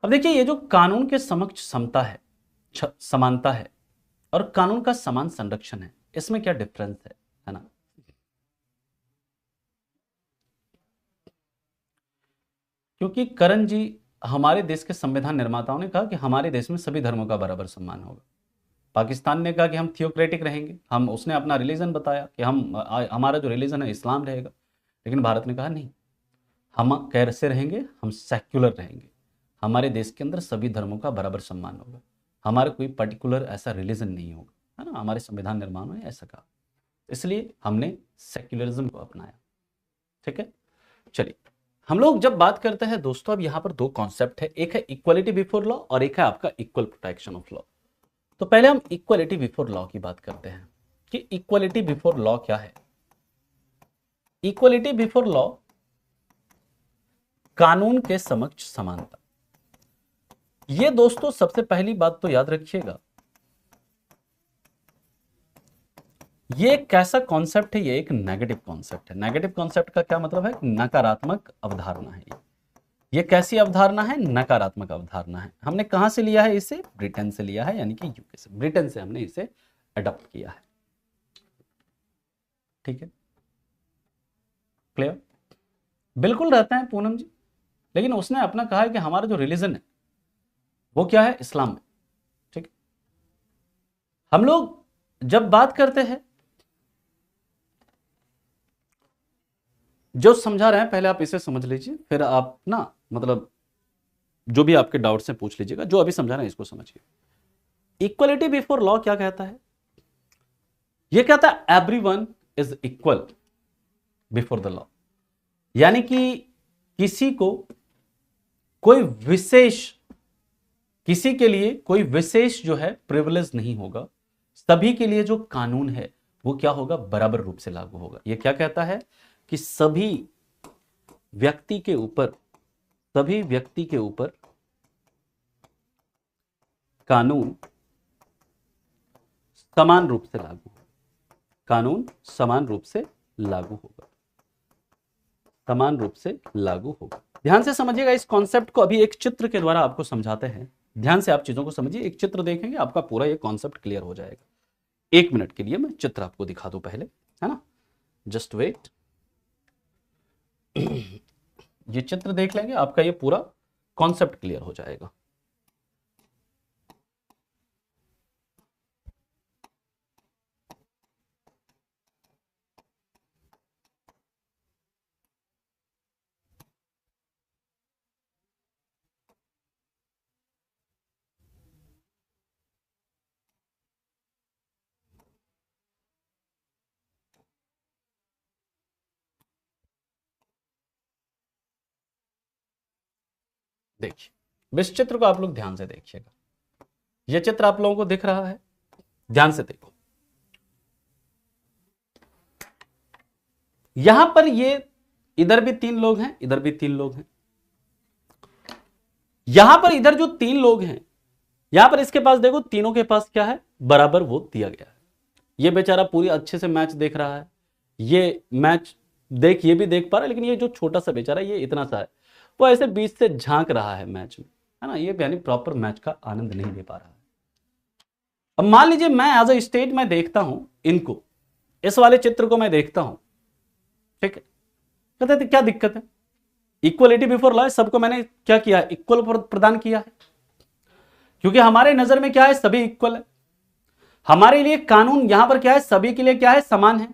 अब देखिए, ये जो कानून के समक्ष समता है, समानता है, और कानून का समान संरक्षण है, इसमें क्या डिफरेंस है ना? क्योंकि करण जी, हमारे देश के संविधान निर्माताओं ने कहा कि हमारे देश में सभी धर्मों का बराबर सम्मान होगा। पाकिस्तान ने कहा कि हम थियोक्रेटिक रहेंगे, हम, उसने अपना रिलीजन बताया कि हमारा जो रिलीजन है इस्लाम रहेगा। लेकिन भारत ने कहा नहीं, हम कैसे रहेंगे, हम सेक्युलर रहेंगे, हमारे देश के अंदर सभी धर्मों का बराबर सम्मान होगा, हमारा कोई पर्टिकुलर ऐसा रिलीजन नहीं होगा, है ना? हमारे संविधान निर्माण ने ऐसा कहा, इसलिए हमने सेक्युलरिज्म को अपनाया। ठीक है, चलिए हम लोग जब बात करते हैं दोस्तों, अब यहां पर दो कॉन्सेप्ट है, एक है इक्वलिटी बिफोर लॉ और एक है आपका इक्वल प्रोटेक्शन ऑफ लॉ। तो पहले हम इक्वलिटी बिफोर लॉ की बात करते हैं कि इक्वलिटी बिफोर लॉ क्या है। इक्वलिटी बिफोर लॉ, कानून के समक्ष समानता। ये दोस्तों सबसे पहली बात तो याद रखिएगा, ये एक कैसा कॉन्सेप्ट है, ये एक नेगेटिव कॉन्सेप्ट है। नेगेटिव कॉन्सेप्ट का क्या मतलब है? नकारात्मक अवधारणा है ये कैसी अवधारणा है? नकारात्मक अवधारणा है। हमने कहां से लिया है इसे? ब्रिटेन से लिया है, यानी कि यूके से, ब्रिटेन से हमने इसे अडॉप्ट किया है। ठीक है, क्लियर? बिल्कुल रहते हैं पूनम जी, लेकिन उसने अपना कहा है कि हमारा जो रिलीजन है वो क्या है? इस्लाम में। ठीक है, हम लोग जब बात करते हैं, जो समझा रहे हैं पहले आप इसे समझ लीजिए, फिर आप ना मतलब जो भी आपके डाउट्स हैं पूछ लीजिएगा, जो अभी समझा रहे हैं इसको समझिए। इक्वलिटी बिफोर लॉ क्या कहता है? यह कहता है everyone is equal before the law, यानी कि किसी को कोई विशेष, किसी के लिए कोई विशेष जो है प्रिविलेज नहीं होगा, सभी के लिए जो कानून है वो क्या होगा? बराबर रूप से लागू होगा। यह क्या कहता है कि सभी व्यक्ति के ऊपर, सभी व्यक्ति के ऊपर कानून समान रूप से लागू होगा, कानून समान रूप से लागू होगा, समान रूप से लागू होगा। ध्यान से समझिएगा इस कॉन्सेप्ट को, अभी एक चित्र के द्वारा आपको समझाते हैं। ध्यान से आप चीजों को समझिए, एक चित्र देखेंगे आपका पूरा ये कॉन्सेप्ट क्लियर हो जाएगा। एक मिनट के लिए मैं चित्र आपको दिखा दूं पहले, है ना? जस्ट वेट, ये चित्र देख लेंगे, आपका ये पूरा कॉन्सेप्ट क्लियर हो जाएगा। देखिए, इस चित्र को आप लोग ध्यान से देखिएगा, यह चित्र आप लोगों को दिख रहा है? ध्यान से देखो, यहां पर ये इधर भी 3 लोग हैं, इधर भी 3 लोग हैं, यहां पर इधर जो 3 लोग हैं, यहां पर इसके पास देखो, तीनों के पास क्या है? बराबर वोट दिया गया है। ये बेचारा पूरी अच्छे से मैच देख रहा है, ये मैच देख, ये भी देख पा रहा है, लेकिन ये जो छोटा सा बेचारा, ये इतना सा है, वो ऐसे बीच से झांक रहा है मैच में, है ना? ये यानी प्रॉपर मैच का आनंद नहीं ले पा रहा है। अब मान लीजिए मैं एज अ स्टेट में देखता हूं इनको, इस वाले चित्र को मैं देखता हूं, ठीक है, कहते थे क्या दिक्कत है? इक्वलिटी बिफोर लॉ, सबको मैंने क्या किया है? इक्वल प्रदान किया है, क्योंकि हमारे नजर में क्या है? सभी इक्वल है। हमारे लिए कानून यहां पर क्या है? सभी के लिए क्या है? समान है,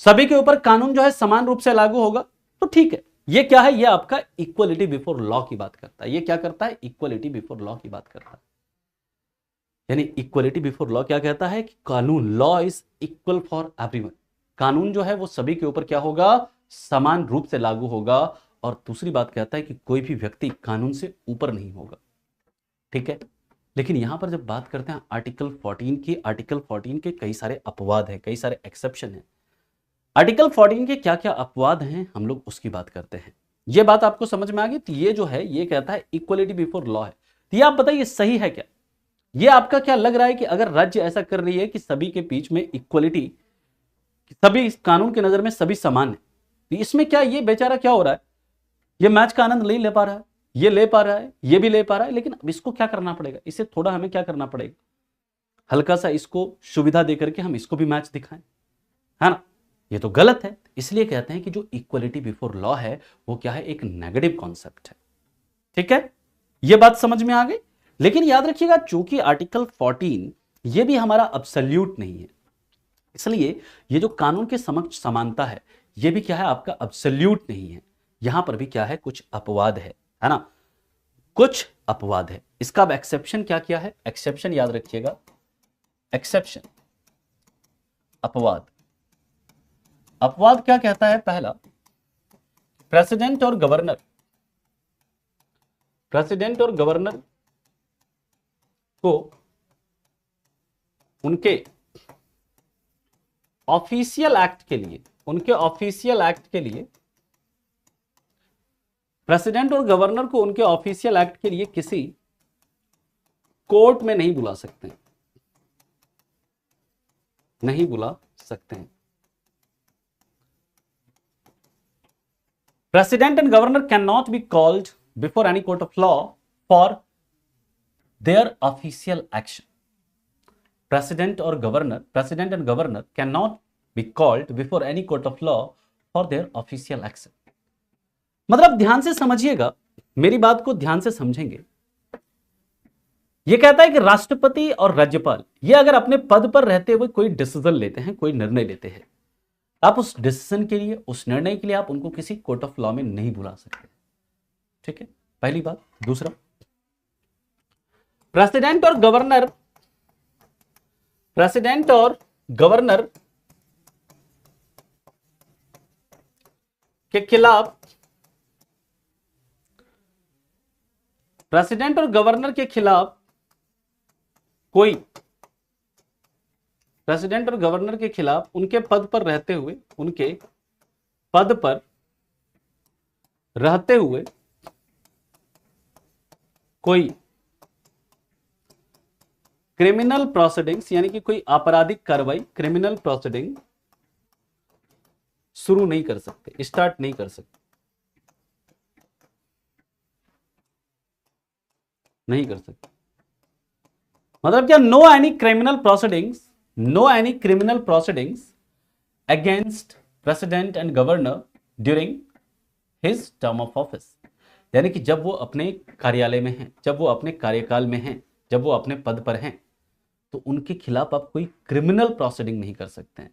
सभी के ऊपर कानून जो है समान रूप से लागू होगा, तो ठीक है। ये क्या है? ये आपका इक्वलिटी बिफोर लॉ की बात करता है। ये क्या करता है? इक्वलिटी बिफोर लॉ की बात करता है। यानी इक्वलिटी बिफोर लॉ क्या कहता है कि कानून, law is equal for everyone, कानून जो है वो सभी के ऊपर क्या होगा? समान रूप से लागू होगा। और दूसरी बात कहता है कि कोई भी व्यक्ति कानून से ऊपर नहीं होगा, ठीक है। लेकिन यहां पर जब बात करते हैं आर्टिकल 14 की, आर्टिकल 14 के कई सारे अपवाद हैं, कई सारे एक्सेप्शन हैं। आर्टिकल 14 के क्या क्या अपवाद हैं, हम लोग उसकी बात करते हैं। ये बात आपको समझ में आ गई? तो ये जो है ये कहता है इक्वलिटी बिफोर लॉ है। तो ये आप बताइए सही है क्या? ये आपका क्या लग रहा है कि अगर राज्य ऐसा कर रही है कि सभी के बीच में इक्वलिटी, सभी कानून के नजर में सभी समान है, तो इसमें क्या ये बेचारा क्या हो रहा है? ये मैच का आनंद नहीं ले पा रहा है, ये ले पा रहा है, ये भी ले पा रहा है, लेकिन अब इसको क्या करना पड़ेगा, इसे थोड़ा हमें क्या करना पड़ेगा, हल्का सा इसको सुविधा देकर के हम इसको भी मैच दिखाएं, है ना। ये तो गलत है, इसलिए कहते हैं कि जो इक्वलिटी बिफोर लॉ है वो क्या है, एक नेगेटिव कॉन्सेप्ट है। ठीक है, ये बात समझ में आ गई। लेकिन याद रखिएगा, चूंकि आर्टिकल 14 ये भी हमारा अब्सोल्यूट नहीं है, इसलिए ये जो कानून के समक्ष समानता है ये भी क्या है, आपका अब्सोल्यूट नहीं है। यहां पर भी क्या है, कुछ अपवाद है ना, कुछ अपवाद है। इसका अब एक्सेप्शन क्या किया है, एक्सेप्शन याद रखिएगा, एक्सेप्शन, अपवाद। अपवाद क्या कहता है, पहला, प्रेसिडेंट और गवर्नर, प्रेसिडेंट और गवर्नर को उनके ऑफिशियल एक्ट के लिए, उनके ऑफिशियल एक्ट के लिए, प्रेसिडेंट और गवर्नर को उनके ऑफिशियल एक्ट के लिए किसी कोर्ट में नहीं बुला सकते, नहीं बुला सकते हैं। President and governor cannot be called before any court of law for their official action. President and governor cannot be called before any court of law for their official action. मतलब ध्यान से समझिएगा, मेरी बात को ध्यान से समझेंगे। यह कहता है कि राष्ट्रपति और राज्यपाल ये अगर अपने पद पर रहते हुए कोई डिसीजन लेते हैं, कोई निर्णय लेते हैं, आप उस डिसीजन के लिए, उस निर्णय के लिए आप उनको किसी कोर्ट ऑफ लॉ में नहीं बुला सकते। ठीक है, पहली बात। दूसरा, प्रेसिडेंट और गवर्नर, प्रेसिडेंट और गवर्नर के खिलाफ, प्रेसिडेंट और गवर्नर के खिलाफ कोई, प्रेसिडेंट और गवर्नर के खिलाफ उनके पद पर रहते हुए, उनके पद पर रहते हुए कोई क्रिमिनल प्रोसीडिंग्स, यानी कि कोई आपराधिक कार्रवाई, क्रिमिनल प्रोसीडिंग शुरू नहीं कर सकते, स्टार्ट नहीं कर सकते, नहीं कर सकते। मतलब क्या, no any criminal proceedings, no any criminal proceedings against president and governor during his term of office. यानी कि जब वो अपने कार्यालय में हैं, जब वो अपने कार्यकाल में हैं, जब वो अपने पद पर हैं, तो उनके खिलाफ आप कोई क्रिमिनल प्रोसीडिंग नहीं कर सकते हैं,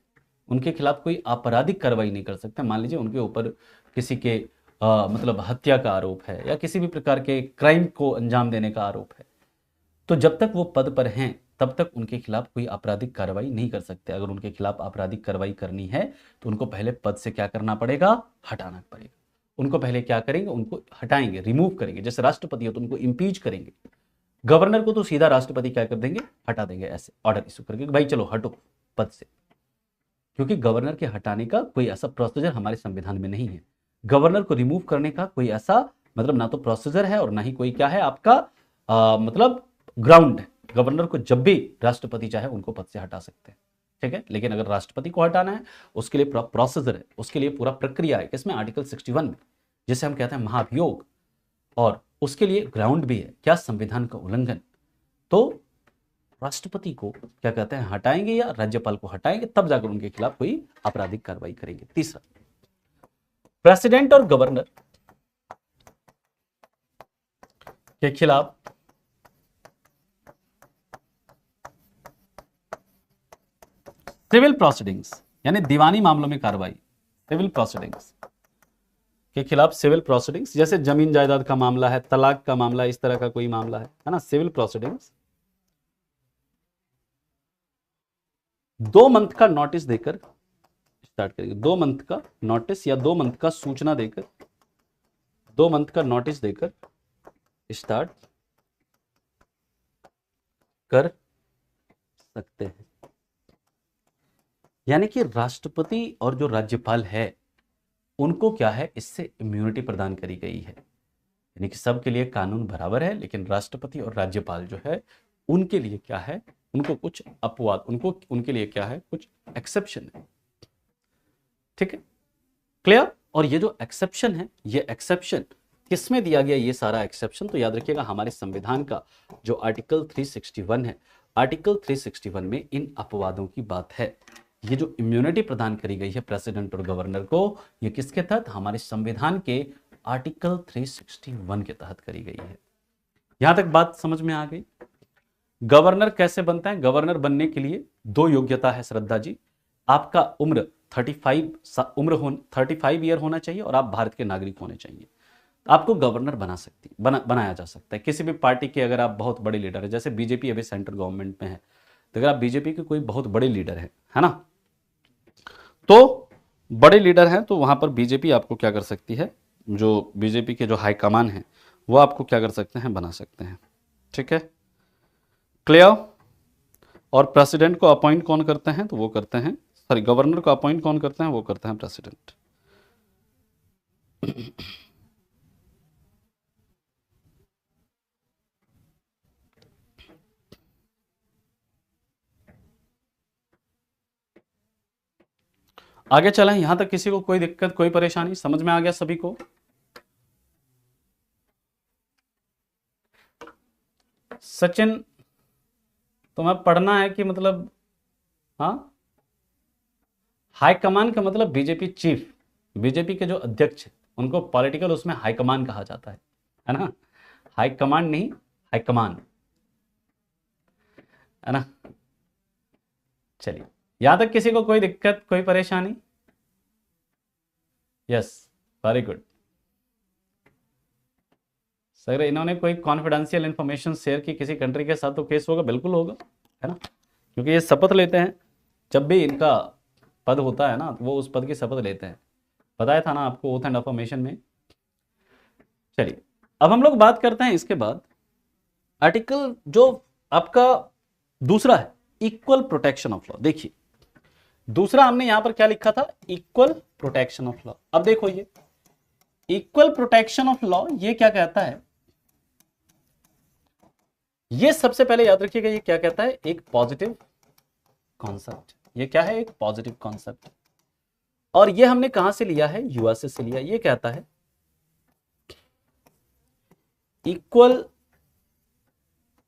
उनके खिलाफ कोई आपराधिक कार्रवाई नहीं कर सकते। मान लीजिए उनके ऊपर किसी के मतलब हत्या का आरोप है या किसी भी प्रकार के क्राइम को अंजाम देने का आरोप है, तो जब तक वो पद पर हैं तब तक उनके खिलाफ कोई आपराधिक कार्रवाई नहीं कर सकते। अगर उनके खिलाफ आपराधिक कार्रवाई करनी है तो उनको पहले पद से क्या करना पड़ेगा, हटाना पड़ेगा। उनको पहले क्या करेंगे, उनको हटाएंगे, रिमूव करेंगे। जैसे राष्ट्रपति हो तो उनको इंपीच करेंगे, गवर्नर को तो सीधा राष्ट्रपति क्या कर देंगे, हटा देंगे, ऐसे ऑर्डर इशू करके भाई चलो हटो पद से। क्योंकि गवर्नर के हटाने का कोई ऐसा प्रोसीजर हमारे संविधान में नहीं है। गवर्नर को रिमूव करने का कोई ऐसा मतलब ना तो प्रोसीजर है और ना ही कोई क्या है आपका मतलब ग्राउंड है। गवर्नर को जब भी राष्ट्रपति चाहे उनको पद से हटा सकते हैं, ठीक है। लेकिन अगर राष्ट्रपति को हटाना है उसके लिए प्रोसीजर है, उसके लिए पूरा प्रक्रिया है। इसमें आर्टिकल 61 में जिसे हम कहते हैं महाभियोग, और उसके लिए ग्राउंड भी है, क्या, संविधान का उल्लंघन। तो राष्ट्रपति को क्या कहते हैं, हटाएंगे या राज्यपाल को हटाएंगे, तब जाकर उनके खिलाफ कोई आपराधिक कार्रवाई करेंगे। तीसरा, प्रेसिडेंट और गवर्नर के खिलाफ सिविल प्रोसीडिंग्स यानी दीवानी मामलों में कार्रवाई, सिविल प्रोसीडिंग्स के खिलाफ सिविल प्रोसीडिंग्स, जैसे जमीन जायदाद का मामला है, तलाक का मामला, इस तरह का कोई मामला है ना, सिविल प्रोसीडिंग्स 2 मंथ का नोटिस देकर स्टार्ट करेंगे। 2 मंथ का नोटिस या 2 मंथ का सूचना देकर, 2 मंथ का नोटिस देकर स्टार्ट कर सकते हैं। यानी कि राष्ट्रपति और जो राज्यपाल है उनको क्या है, इससे इम्यूनिटी प्रदान करी गई है। यानी कि सबके लिए कानून बराबर है, लेकिन राष्ट्रपति और राज्यपाल जो है उनके लिए क्या है, उनको कुछ अपवाद, उनके लिए क्या है, कुछ एक्सेप्शन है। ठीक है, क्लियर। और ये जो एक्सेप्शन है, ये एक्सेप्शन किसमें दिया गया ये सारा एक्सेप्शन? तो याद रखिएगा हमारे संविधान का जो आर्टिकल 361 है, आर्टिकल 361 में इन अपवादों की बात है। ये जो इम्यूनिटी प्रदान करी गई है प्रेसिडेंट और गवर्नर को, ये किसके तहत? हमारे संविधान के आर्टिकल 361 के तहत करी गई है। यहां तक बात समझ में आ गई? गवर्नर कैसे बनता है? गवर्नर बनने के लिए दो योग्यता है श्रद्धा जी। आपका उम्र 35 ईयर होना चाहिए और आप भारत के नागरिक होने चाहिए। आपको गवर्नर बनाया जा सकता है किसी भी पार्टी के। अगर आप बहुत बड़े लीडर है, जैसे बीजेपी अभी सेंट्रल गवर्नमेंट में है, तो अगर आप बीजेपी के कोई बहुत बड़े लीडर है ना, तो बड़े लीडर हैं, तो वहां पर बीजेपी आपको क्या कर सकती है, जो बीजेपी के जो हाईकमान है वो आपको क्या कर सकते हैं, बना सकते हैं। ठीक है, क्लियर? और प्रेसिडेंट को अपॉइंट कौन करते हैं? तो वो करते हैं, सॉरी, गवर्नर को अपॉइंट कौन करते हैं? वो करते हैं प्रेसिडेंट। आगे चलें, यहां तक किसी को कोई दिक्कत, कोई परेशानी? समझ में आ गया सभी को? सचिन, तुम्हें पढ़ना है कि मतलब, हाँ, हाईकमान का मतलब बीजेपी चीफ, बीजेपी के जो अध्यक्ष है उनको पॉलिटिकल उसमें हाईकमान कहा जाता है ना? हाईकमान नहीं, हाईकमान, है ना? चलिए, यहां तक किसी को कोई दिक्कत, कोई परेशानी? Yes, very good sir. इन्होंने कोई कॉन्फिडेंशियल इंफॉर्मेशन शेयर की किसी कंट्री के साथ तो केस होगा, बिल्कुल होगा, है ना? क्योंकि ये शपथ लेते हैं, जब भी इनका पद होता है ना, तो वो उस पद की शपथ लेते हैं। बताया था ना आपको ओथ एंड अफर्मेशन में। चलिए, अब हम लोग बात करते हैं इसके बाद आर्टिकल जो आपका दूसरा है, इक्वल प्रोटेक्शन ऑफ लॉ। देखिए, दूसरा हमने यहां पर क्या लिखा था? Equal protection of law. अब देखो, ये इक्वल प्रोटेक्शन ऑफ लॉ ये क्या कहता है? ये सबसे पहले याद रखिएगा, ये क्या कहता है? एक पॉजिटिव कॉन्सेप्ट। ये क्या है? एक पॉजिटिव कॉन्सेप्ट। और ये हमने कहां से लिया है? यूएसए से लिया। ये कहता है equal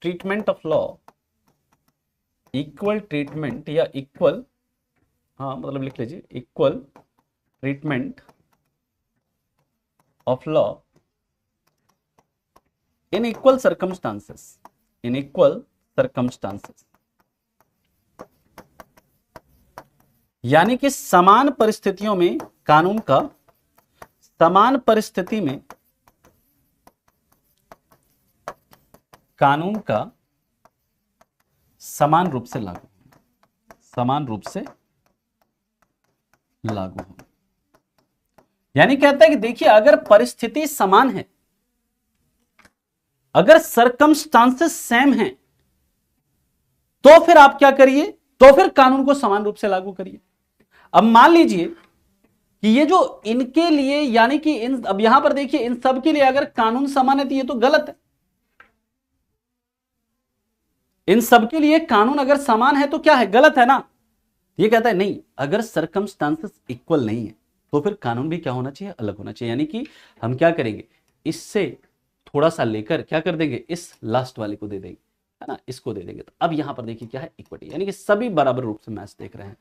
treatment of law, equal treatment या इक्वल, हाँ मतलब लिख लीजिए, equal treatment of law in equal circumstances, in equal circumstances. यानी कि समान परिस्थितियों में कानून का, समान परिस्थिति में कानून का समान रूप से लागू, समान रूप से लागू हो। यानी कहता है कि देखिए, अगर परिस्थिति समान है, अगर सर्कमस्टांसेस सेम हैं, तो फिर आप क्या करिए? तो फिर कानून को समान रूप से लागू करिए। अब मान लीजिए कि ये जो इनके लिए, यानी कि इन, अब यहां पर देखिए, इन सब के लिए अगर कानून समान है तो ये तो गलत है। इन सब के लिए कानून अगर समान है तो क्या है? गलत है ना? ये कहता है नहीं, अगर सर्कमस्टांसेस इक्वल नहीं है तो फिर कानून भी क्या होना चाहिए? अलग होना चाहिए। यानी कि हम क्या करेंगे? इससे थोड़ा सा लेकर क्या कर देंगे? इस लास्ट वाले को दे देंगे, है ना? इसको दे देंगे। तो अब यहां पर देखिए क्या है? इक्विटी, यानी कि सभी बराबर रूप से मैच देख रहे हैं।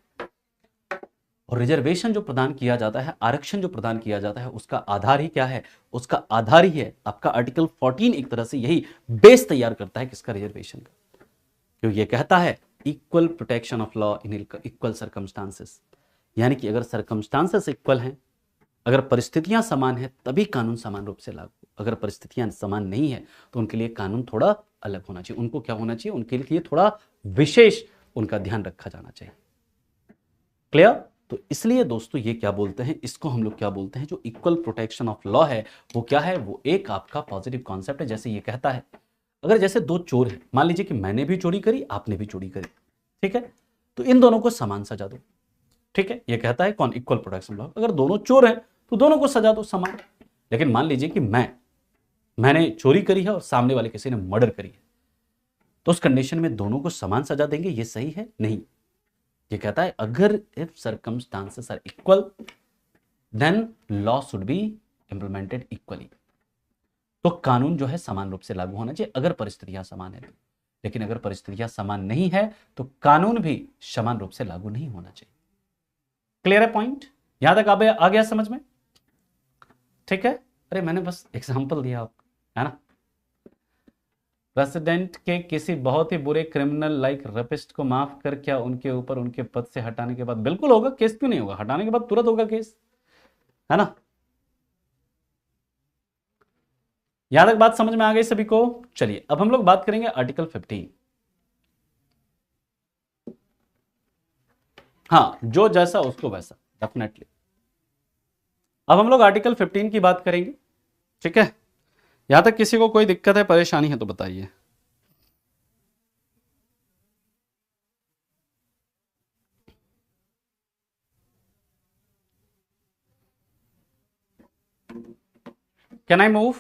और रिजर्वेशन जो प्रदान किया जाता है, आरक्षण जो प्रदान किया जाता है, उसका आधार ही क्या है? उसका आधार ही है आपका आर्टिकल 14। एक तरह से यही बेस तैयार करता है किसका? रिजर्वेशन का। क्यों? ये कहता है equal protection of law in equal circumstances. यानी कि अगर सर्कमस्टांसेस इक्वल हैं, अगर परिस्थितियां समान हैं, तभी कानून समान रूप से लागू। अगर परिस्थितियां समान नहीं है तो उनके लिए कानून थोड़ा अलग होना चाहिए। उनको क्या होना चाहिए? उनके लिए थोड़ा विशेष उनका ध्यान रखा जाना चाहिए। क्लियर? तो इसलिए दोस्तों ये क्या बोलते हैं? इसको हम लोग क्या बोलते हैं? जो इक्वल प्रोटेक्शन ऑफ लॉ है वो क्या है? वो एक आपका पॉजिटिव कॉन्सेप्ट है। जैसे ये कहता है, अगर जैसे दो चोर हैं, मान लीजिए कि मैंने भी चोरी करी, आपने भी चोरी करी, ठीक है, तो इन दोनों को समान सजा दो। ठीक है, ये कहता है कौन? Equal protection law. अगर दोनों चोर हैं तो दोनों को सजा दो समान। लेकिन मान लीजिए कि मैंने चोरी करी है और सामने वाले किसी ने मर्डर करी है, तो उस कंडीशन में दोनों को समान सजा देंगे। ये सही है? नहीं। ये कहता है अगर if circumstances are equal then law should be implemented equally. तो कानून जो है समान रूप से लागू होना चाहिए अगर परिस्थितियां समान है तो। लेकिन अगर परिस्थितियां समान नहीं है तो कानून भी समान रूप से लागू नहीं होना चाहिए। क्लियर है पॉइंट? यहां तक आ गया समझ में? ठीक है। अरे मैंने बस एग्जांपल दिया आपको, है ना। प्रेसिडेंट के किसी बहुत ही बुरे क्रिमिनल लाइक रेपिस्ट को माफ कर क्या उनके ऊपर उनके पद से हटाने के बाद? बिल्कुल होगा, केस क्यों नहीं होगा, हटाने के बाद तुरंत होगा केस, है ना। यहां तक बात समझ में आ गई सभी को? चलिए अब हम लोग बात करेंगे आर्टिकल 15। हाँ, जो जैसा उसको वैसा, डेफिनेटली। अब हम लोग आर्टिकल 15 की बात करेंगे, ठीक है। यहां तक किसी को कोई दिक्कत है, परेशानी है तो बताइए। Can I move?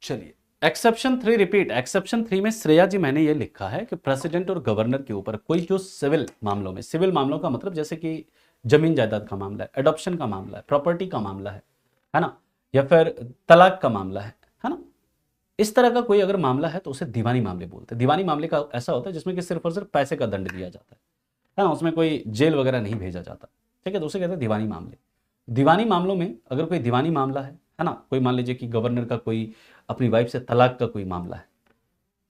चलिए एक्सेप्शन 3 रिपीट। एक्सेप्शन 3 में श्रेया जी मैंने ये लिखा है कि प्रेसिडेंट और गवर्नर के ऊपर कोई जो सिविल मामलों में, सिविल मामलों का मतलब जैसे कि जमीन जायदाद का मामला है, एडॉप्शन का मामला है, प्रॉपर्टी का मामला है ना, या फिर तलाक का मामला है ना, इस तरह का कोई अगर मामला है तो उसे दीवानी मामले बोलते हैं। दीवानी मामले का ऐसा होता है जिसमें कि सिर्फ और सिर्फ पैसे का दंड दिया जाता है ना, उसमें कोई जेल वगैरह नहीं भेजा जाता, ठीक है, तो उसे कहते हैं दीवानी मामले। दीवानी मामलों में अगर कोई दीवानी मामला है ना, कोई मान लीजिए कि गवर्नर का कोई अपनी वाइफ से तलाक का कोई मामला है,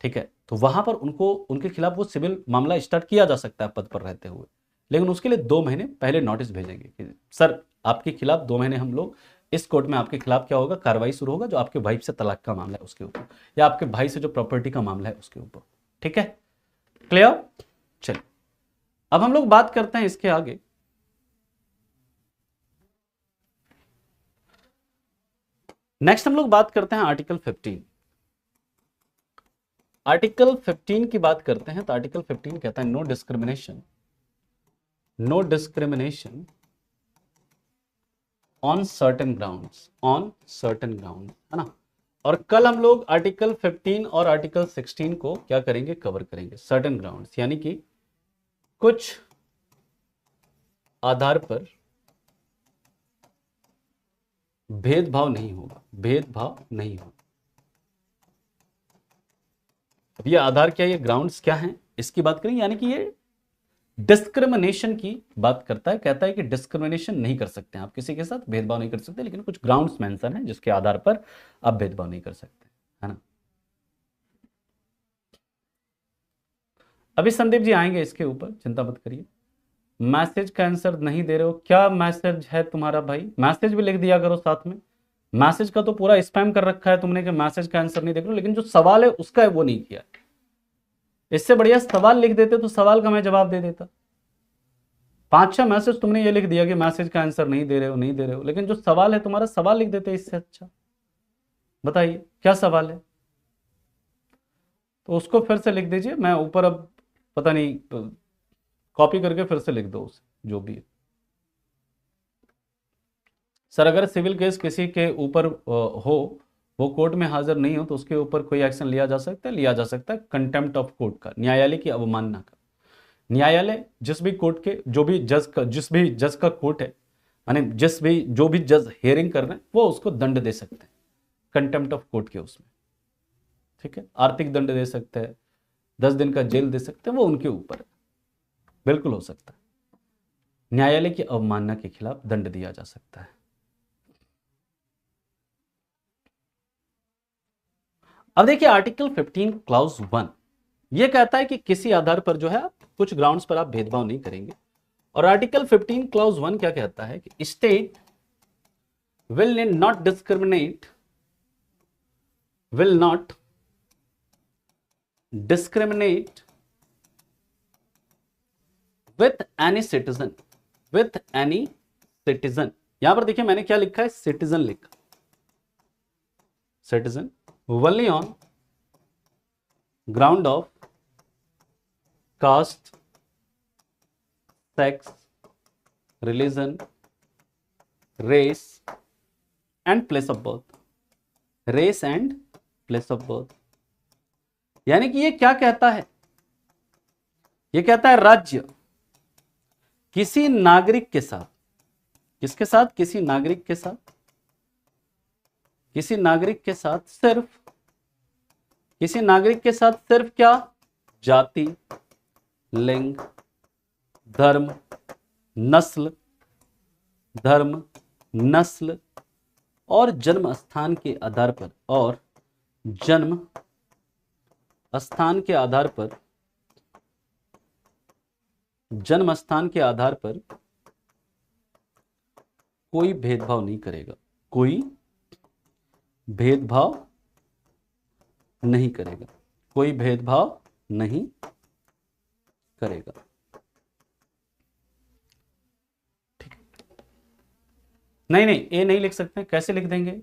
ठीक है, तो वहां पर उनको उनके खिलाफ वो सिविल मामला स्टार्ट किया जा सकता है पद पर रहते हुए, लेकिन उसके लिए 2 महीने पहले नोटिस भेजेंगे कि सर आपके खिलाफ 2 महीने हम लोग इस कोर्ट में आपके खिलाफ क्या होगा, कार्रवाई शुरू होगा, जो आपके वाइफ से तलाक का मामला है उसके ऊपर, या आपके भाई से जो प्रॉपर्टी का मामला है उसके ऊपर, ठीक है, क्लियर। चलिए अब हम लोग बात करते हैं इसके आगे। नेक्स्ट हम लोग बात करते हैं आर्टिकल 15। आर्टिकल 15 की बात करते हैं तो आर्टिकल 15 कहता है no discrimination, no discrimination on certain grounds, on certain ground, है ना। और कल हम लोग आर्टिकल 15 और आर्टिकल 16 को क्या करेंगे, कवर करेंगे। सर्टेन ग्राउंड्स यानी कि कुछ आधार पर भेदभाव नहीं होगा, भेदभाव नहीं होगा। अब ये आधार क्या है, ये ग्राउंड्स क्या हैं, इसकी बात करेंगे। यानी कि ये डिस्क्रिमिनेशन की बात करता है, कहता है कि डिस्क्रिमिनेशन नहीं कर सकते हैं आप, किसी के साथ भेदभाव नहीं कर सकते, लेकिन कुछ ग्राउंड्स मेंशन है जिसके आधार पर आप भेदभाव नहीं कर सकते, है ना। अभी संदीप जी आएंगे इसके ऊपर, चिंता मत करिए। मैसेज का आंसर नहीं दे रहे हो, क्या मैसेज है तुम्हारा भाई? मैसेज भी लिख दिया करो साथ में। मैसेज का तो पूरा स्पैम कर रखा है तुमने कि मैसेज का आंसर नहीं देख रहे हो, लेकिन जो सवाल है उसका है वो नहीं किया। इससे बढ़िया सवाल लिख देते तो सवाल का मैं जवाब दे देता। 5-6 मैसेज तुमने ये लिख दिया कि मैसेज का आंसर नहीं दे रहे हो, नहीं दे रहे हो, लेकिन जो सवाल है तुम्हारा, सवाल लिख देते इससे अच्छा। बताइए क्या सवाल है, तो उसको फिर से लिख दीजिए। मैं ऊपर अब पता नहीं, कॉपी करके फिर से लिख दो उसे, जो भी है। सर अगर सिविल केस किसी के ऊपर हो, वो कोर्ट में हाजिर नहीं हो, तो उसके ऊपर कोई एक्शन लिया जा सकता है, लिया जा सकता है कंटेम्प्ट ऑफ कोर्ट का, न्यायालय की अवमानना का। न्यायालय जिस भी कोर्ट के, जो भी जज का, जिस भी जज का कोर्ट है, माने जो भी जज हियरिंग कर रहे हैं, वो उसको दंड दे सकते हैं कंटेम्प्ट ऑफ कोर्ट के उसमें, ठीक है। आर्थिक दंड दे सकते हैं, 10 दिन का जेल दे सकते हैं, वो उनके ऊपर है, बिल्कुल हो सकता है। न्यायालय की अवमानना के खिलाफ दंड दिया जा सकता है। अब देखिए आर्टिकल 15 क्लाउज 1 ये कहता है कि किसी आधार पर जो है कुछ ग्राउंड्स पर आप भेदभाव नहीं करेंगे। और आर्टिकल 15 क्लाउज 1 क्या कहता है कि state will not discriminate, will not discriminate with any citizen, with any citizen. यहां पर देखिए मैंने क्या लिखा है, सिटीजन लिखा, citizen only on ground of caste, sex, religion, race and place of birth, race and place of birth। यानी कि ये क्या कहता है, ये कहता है राज्य किसी नागरिक के साथ, किसके साथ, किसी नागरिक के साथ किसी नागरिक के साथ सिर्फ क्या, जाति, लिंग, धर्म, नस्ल और जन्म स्थान के आधार पर कोई भेदभाव नहीं करेगा, ठीक है। नहीं, ए नहीं लिख सकते, कैसे लिख देंगे, है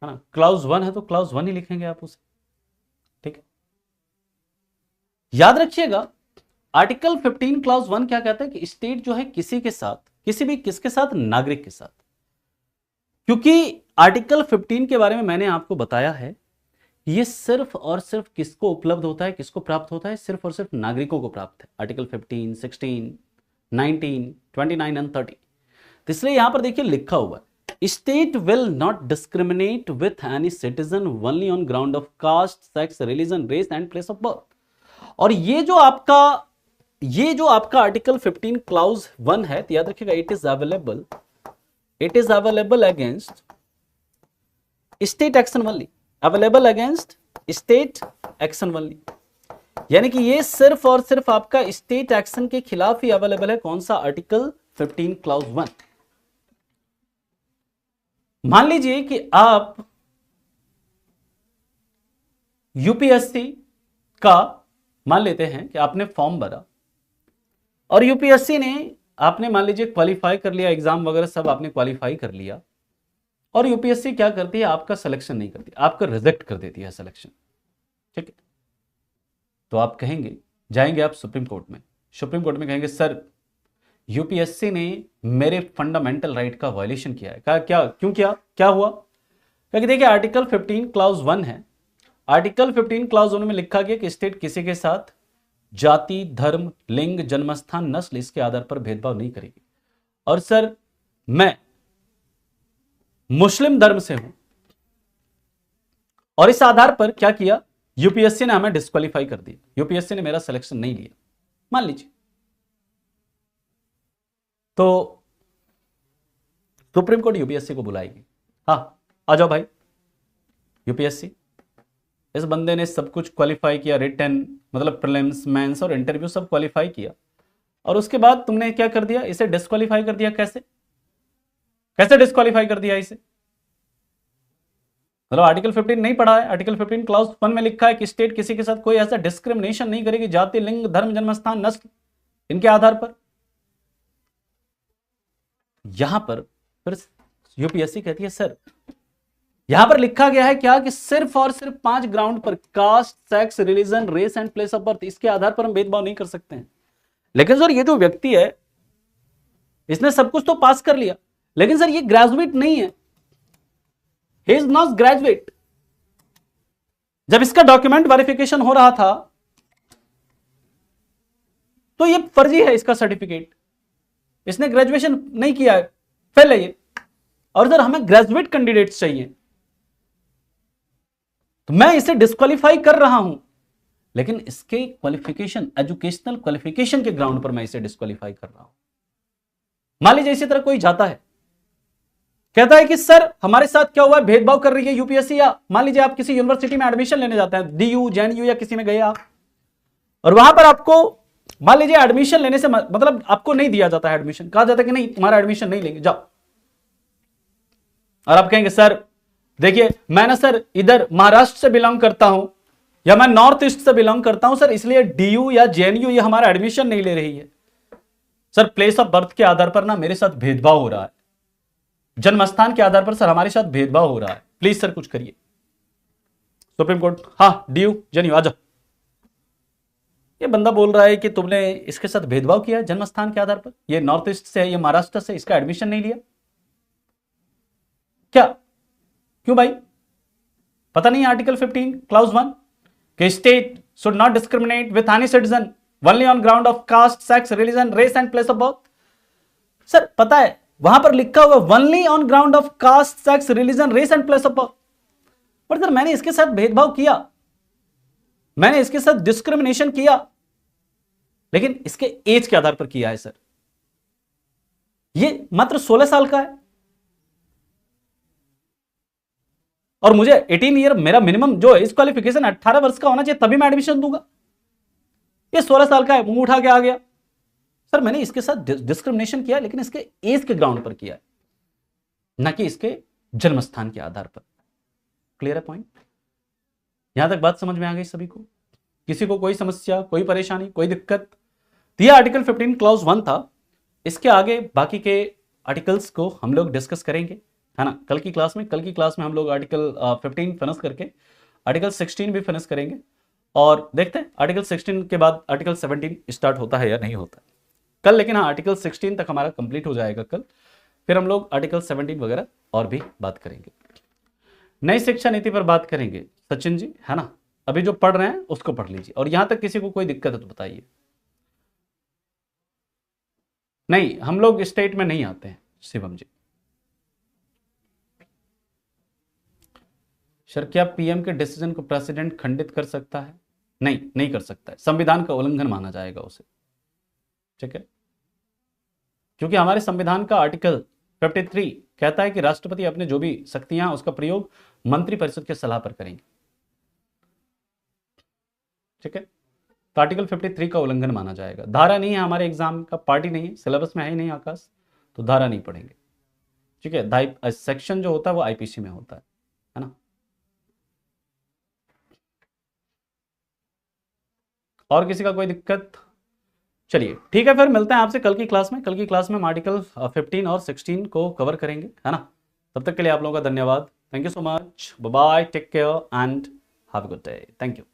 ना, क्लाउज 1 है तो क्लाउज 1 ही लिखेंगे आप उसे, ठीक है। याद रखिएगा, आर्टिकल 15 क्लाउज 1 क्या कहता है कि स्टेट जो है किसके साथ, नागरिक के साथ। क्योंकि आर्टिकल 15 के बारे में मैंने आपको बताया है, ये सिर्फ और सिर्फ किसको उपलब्ध होता है, किसको प्राप्त होता है, सिर्फ और सिर्फ नागरिकों को प्राप्त है। Article 15, 16, 19, 29 and 30। तो इसलिए यहां पर देखिए लिखा हुआ है, state will not discriminate with any citizen only on ground of caste, sex, religion, race and place of birth. और ये जो आपका आर्टिकल 15 क्लाउज 1 है, तो याद रखिएगा, it is available against state action only, यानी कि ये सिर्फ और सिर्फ आपका स्टेट एक्शन के खिलाफ ही अवेलेबल है। कौन सा, आर्टिकल 15 क्लाउज 1। मान लीजिए कि आप यूपीएससी का मान लेते हैं कि आपने फॉर्म भरा और यूपीएससी ने, आपने मान लीजिए क्वालिफाई कर लिया, एग्जाम वगैरह सब आपने क्वालिफाई कर लिया, और यूपीएससी क्या करती है, आपका सिलेक्शन नहीं करती, आपका रिजेक्ट कर देती है सिलेक्शन, ठीक है। तो आप कहेंगे, जाएंगे आप सुप्रीम कोर्ट में कहेंगे, सर यूपीएससी ने मेरे फंडामेंटल राइट का वायलेशन किया है। क्यों किया, क्या हुआ? क्योंकि देखिए आर्टिकल 15 क्लाउज 1 है, आर्टिकल 15 क्लाउज 1 में लिखा गया कि स्टेट किसी के साथ जाति, धर्म, लिंग, जन्मस्थान, नस्ल इसके आधार पर भेदभाव नहीं करेगी। और सर मैं मुस्लिम धर्म से हूं और इस आधार पर क्या किया, यूपीएससी ने हमें डिस्क्वालीफाई कर दिया, यूपीएससी ने मेरा सिलेक्शन नहीं लिया, मान लीजिए। तो सुप्रीम कोर्ट यूपीएससी को बुलाएगी, हाँ आ जाओ भाई यूपीएससी, इस बंदे ने सब कुछ क्वालिफाई किया, रिटन मतलब प्रीलिम्स, मेंस और इंटरव्यू सब क्वालिफाई किया, और उसके बाद तुमने क्या कर दिया, इसे डिस्क्वालीफाई कर दिया। कैसे डिस्क्वालीफाई कर दिया इसे? मतलब आर्टिकल 15 नहीं पढ़ा है, आर्टिकल 15 क्लाउज 1 में लिखा है कि स्टेट किसी के साथ कोई ऐसा डिस्क्रिमिनेशन नहीं करेगी, जाति, लिंग, धर्म, जन्मस्थान, नस्ल इनके आधार पर। यहां पर फिर यूपीएससी कहती है, सर यहां पर लिखा गया है क्या कि सिर्फ और सिर्फ 5 ग्राउंड पर, caste, sex, religion, race and place of birth, इसके आधार पर हम भेदभाव नहीं कर सकते हैं। लेकिन सर ये जो व्यक्ति है इसने सब कुछ तो पास कर लिया, लेकिन सर ये ग्रेजुएट नहीं है, ही इज नॉट ग्रेजुएट। जब इसका डॉक्यूमेंट वेरिफिकेशन हो रहा था तो ये फर्जी है इसका सर्टिफिकेट, इसने ग्रेजुएशन नहीं किया है, फेल है ये। और सर हमें ग्रेजुएट कैंडिडेट्स चाहिए, तो मैं इसे डिस्क्वालीफाई कर रहा हूं, लेकिन इसके क्वालिफिकेशन, एजुकेशनल क्वालिफिकेशन के ग्राउंड पर मैं इसे डिस्क्वालीफाई कर रहा हूं। मान लीजिए इसी तरह कोई जाता है, कहता है कि सर हमारे साथ क्या हुआ है, भेदभाव कर रही है यूपीएससी। या मान लीजिए आप किसी यूनिवर्सिटी में एडमिशन लेने जाते हैं, डीयू, जेएनयू या किसी में गए आप, और वहां पर आपको मान लीजिए एडमिशन लेने से मतलब आपको नहीं दिया जाता है एडमिशन, कहा जाता है कि नहीं तुम्हारा एडमिशन नहीं लेंगे, जाओ। और आप कहेंगे सर देखिए मैं ना सर इधर महाराष्ट्र से बिलोंग करता हूं या मैं नॉर्थ ईस्ट से बिलोंग करता हूं सर, इसलिए डीयू या जेएनयू ये हमारा एडमिशन नहीं ले रही है। सर प्लेस ऑफ बर्थ के आधार पर ना मेरे साथ भेदभाव हो रहा है, जन्मस्थान के आधार पर सर हमारे साथ भेदभाव हो रहा है, प्लीज सर कुछ करिए। सुप्रीम कोर्ट, हाँ डीयू, जेएनयू आ जाओ। ये बंदा बोल रहा है कि तुमने इसके साथ भेदभाव किया है जन्मस्थान के आधार पर, ये नॉर्थ ईस्ट से है, ये महाराष्ट्र से, इसका एडमिशन नहीं लिया क्या? क्यों भाई? पता नहीं आर्टिकल 15 क्लाउज 1 कि state should not discriminate with any citizen only on ground of caste, sex, religion, race and place of birth. Sir पता है वहां पर लिखा हुआ only on ground of caste, sex, religion, race and place of birth. पर sir मैंने इसके साथ भेदभाव किया, मैंने इसके साथ डिस्क्रिमिनेशन किया, लेकिन इसके एज के आधार पर किया है सर। ये मात्र 16 साल का है और मुझे 18 ईयर, मेरा मिनिमम जो एज क्वालिफिकेशन 18 वर्ष का होना चाहिए, तभी मैं एडमिशन दूंगा। ये 16 साल का है, मुंह उठा के आ गया। सर मैंने इसके साथ डिस्क्रिमिनेशन किया, लेकिन इसके एज के ग्राउंड पर किया है, ना कि इसके जन्म स्थान के आधार पर। क्लियर है पॉइंट? यहां तक बात समझ में आ गई सभी को? किसी को कोई समस्या, कोई परेशानी, कोई दिक्कत? यह आर्टिकल 15 क्लॉज 1 था। इसके आगे बाकी के आर्टिकल्स को हम लोग डिस्कस करेंगे, है ना, कल की क्लास में। कल की क्लास में हम लोग आर्टिकल 15 फिनिश करके आर्टिकल 16 भी फिनिश करेंगे, और देखते हैं आर्टिकल 16 के बाद आर्टिकल 17 स्टार्ट होता है या नहीं होता कल। लेकिन हाँ, आर्टिकल 16 तक हमारा कंप्लीट हो जाएगा कल, फिर हम लोग आर्टिकल 17 वगैरह और भी बात करेंगे। नई शिक्षा नीति पर बात करेंगे सचिन जी, है ना। अभी जो पढ़ रहे हैं उसको पढ़ लीजिए, और यहां तक किसी को कोई दिक्कत है तो बताइए। नहीं, हम लोग स्टेट में नहीं आते हैं शिवम जी। सर क्या पीएम के डिसीजन को प्रेसिडेंट खंडित कर सकता है? नहीं, नहीं कर सकता है, संविधान का उल्लंघन माना जाएगा उसे। ठीक है, क्योंकि हमारे संविधान का आर्टिकल 53 कहता है कि राष्ट्रपति अपने जो भी शक्तियां उसका प्रयोग मंत्रिपरिषद के सलाह पर करेंगे। ठीक है, तो आर्टिकल 53 का उल्लंघन माना जाएगा। धारा नहीं है हमारे एग्जाम का, पार्टी नहीं है, सिलेबस में है ही नहीं आकाश, तो धारा नहीं पढ़ेंगे। ठीक है, सेक्शन जो होता है वो आईपीसी में होता है ना। और किसी का कोई दिक्कत? चलिए ठीक है, फिर मिलते हैं आपसे कल की क्लास में। कल की क्लास में हम आर्टिकल 15 और 16 को कवर करेंगे, है ना। तब तक के लिए आप लोगों का धन्यवाद। Thank you so much, bye bye, take care and have a good day. Thank you.